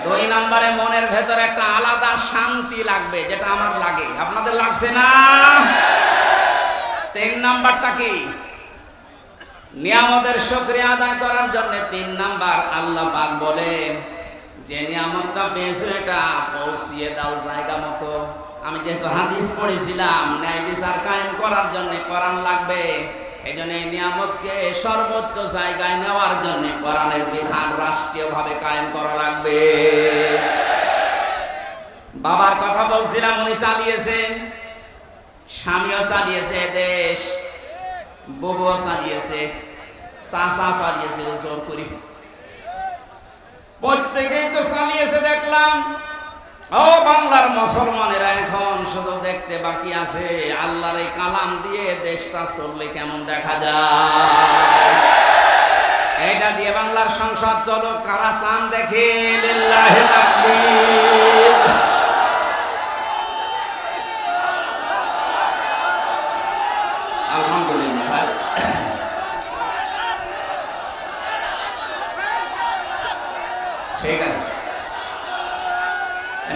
2 নম্বরে মনের ভেতরে একটা আলাদা শান্তি লাগবে, যেটা আমার লাগে, আপনাদের লাগছে না? 3 নাম্বারটা কি? নিয়ামতের শুকরিয়া আদায় করার জন্য 3 নাম্বার, আল্লাহ পাক বলেন যে নিয়ামতটা পেয়েছো এটা পৌঁছিয়ে দাও জায়গা মতো। আমি যেহেতু হাদিস পড়েছিলাম, ন্যায় বিচার কায়েম করার জন্য কোরআন লাগবে, এই জন্য এই নিয়ামতকে সর্বোচ্চ জায়গায় নেওয়ার জন্য কোরআনের বিধান রাষ্ট্রীয়ভাবে কায়েম করা লাগবে। বাবার কথা বলছিলাম, উনি চালিয়েছেন, স্বামীও চালিয়েছে দেশ, বউও চালিয়েছে, চাচা চালিয়েছে, জোর করি প্রত্যেকেই তো চালিয়েছে। দেখলাম ও বাংলার মুসলমানেরা এখন শুধু দেখতে বাকি আছে আল্লাহর এই কালাম দিয়ে দেশটা চললে কেমন দেখা যায়। এটা দিয়ে বাংলার সংসদ চলো, কারা চান দেখে? লিল্লাহি তাকবীর। আলহামদুলিল্লাহ। ঠিক আছে,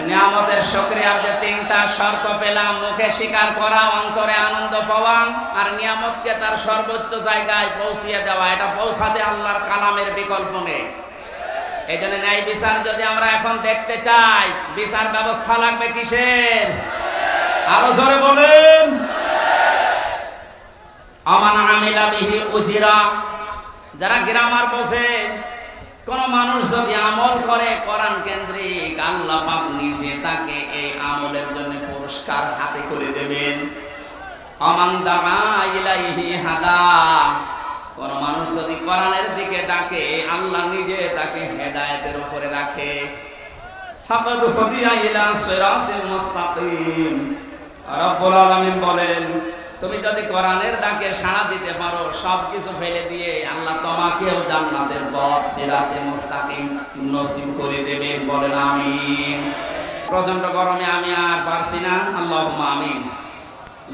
নিয়ামতের শুকরিয়ার যে 3টা শর্ত পেলাম, মুখে স্বীকার করা, অন্তরে আনন্দ পাওয়া, আর নিয়ামতকে তার সর্বোচ্চ জায়গায় পৌঁছিয়ে দেওয়া। এটা পৌঁছাতে আল্লাহর কালামের বিকল্প নেই। এই জন্য ন্যায় বিচার যদি আমরা এখন দেখতে চাই, বিচার ব্যবস্থা লাগবে কিসের? আরো জোরে বলেন। আমান আমিলা বিহি উজিরা। যারা গ্রামার বসে, কোন মানুষ যদি আমল করে কোরআন কেন্দ্রিক, আল্লাহ পাক নিজে তাকে এই আমলের জন্য পুরস্কার হাতে করে দেবেন। আমান দাআ ইলাইহি হাদা। কোন মানুষ যদি কোরআনের দিকে ডাকে, আল্লাহ নিজে তাকে হেদায়েতের উপরে রাখে। ফাকাদ হুদিয়া ইলা সিরাতিল মুস্তাকিম। রব্বুল আলামিন বলেন, তুমি যদি কোরআনের ডাকে সাড়া দিতে পারো, সবকিছু ফেলে দিয়ে আল্লাহ তোমাকেও জান্নাতের পথ সিরাতে মুস্তাকিম নসিব করে দেবে। বলেন আমিন। প্রচন্ড গরমে আমি আর পারছি না, আল্লাহুম্মা আমিন।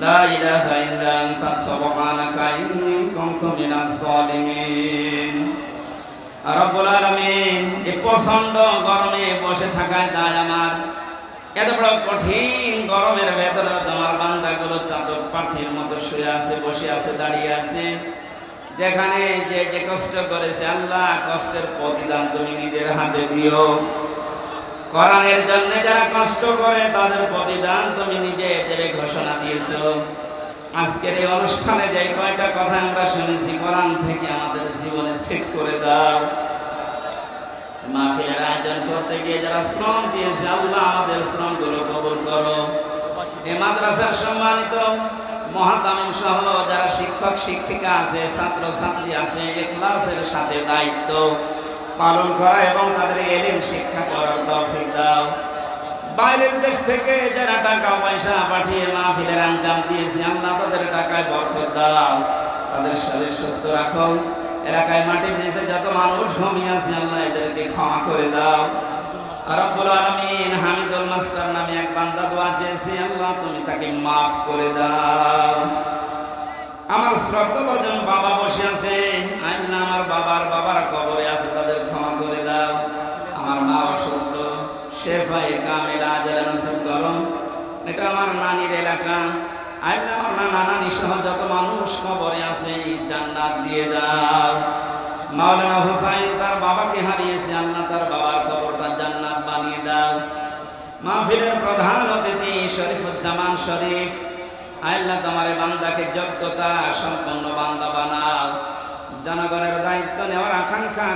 লা ইলাহা ইল্লা আনতা সুবহানাকা ইন্নী কুনতু মিনাজ জালিমিন। রব্বুল আলামিন, এই প্রচন্ড গরমে বসে থাকায় দায় আমার। এত বড় কঠিন গরমের ভেতরে তোমার বান্দাগুলো চাদর পাখির মতো শুয়ে আছে, বসে আছে, দাঁড়িয়ে আছে। যেখানে যে যে কষ্ট করেছে আল্লাহ, কষ্টের প্রতিদান তুমি নিজের হাতে দিও। কোরআনের জন্য যারা কষ্ট করে তাদের প্রতিদান তুমি নিজে দেবে ঘোষণা দিয়েছো। আজকের এই অনুষ্ঠানে যে কয়টা কথা আমরা শুনেছি, কোরআন থেকে আমাদের জীবনে সেট করে দাও। মাহফিলের আয়োজন করতে গিয়ে যারা শ্রম দিয়েছে আল্লাহ, আমাদের শ্রমগুলো কবুল করো। এই মাদ্রাসার সম্মানিত মহাতামিম সহ যারা শিক্ষক শিক্ষিকা আছে, ছাত্র ছাত্রী আছে, ইখলাসের সাথে দায়িত্ব পালন করা এবং তাদের ইলম শিক্ষা করার তৌফিক দাও। বাইরের দেশ থেকে যারা টাকা পয়সা পাঠিয়ে মাহফিলের আঞ্জাম দিয়েছে আল্লাহ, তাদের টাকায় বরকত দাও, তাদের শরীর সুস্থ রাখো। এলাকায় মাটির নিচে যত মানুষ ঘুমিয়ে আছে আল্লাহ, এদেরকে ক্ষমা করে দাও। রব্বুল আলামিন, হামিদুল মাস্টার নামে এক বান্দা দোয়া চেয়েছে আল্লাহ, তুমি তাকে মাফ করে দাও। আমার শ্রদ্ধাভাজন বাবা বসে আছে আল্লাহ, আমার বাবার কবরে আছে, তাদের ক্ষমা করে দাও। আমার মা অসুস্থ, শেফায়ে কামেলা আজরা নসিব করো। এটা আমার নানির এলাকা, আল্লাহ আমার নানি সহ যত মানুষ কবরে আছে জান্নাত দিয়ে দাও। মাওলানা হুসাইন তার বাবাকে হারিয়েছে আল্লাহ, তার বাবার কবরটা জান্নাত বানিয়ে দাও। মাহফিলের প্রধান অতিথি শরীফুজ্জামান শরীফ, আল্লাহ তোমার বান্দাকে যোগ্যতা সম্পন্ন বান্দা বানাও। জনগণের দায়িত্ব নেওয়ার আকাঙ্ক্ষা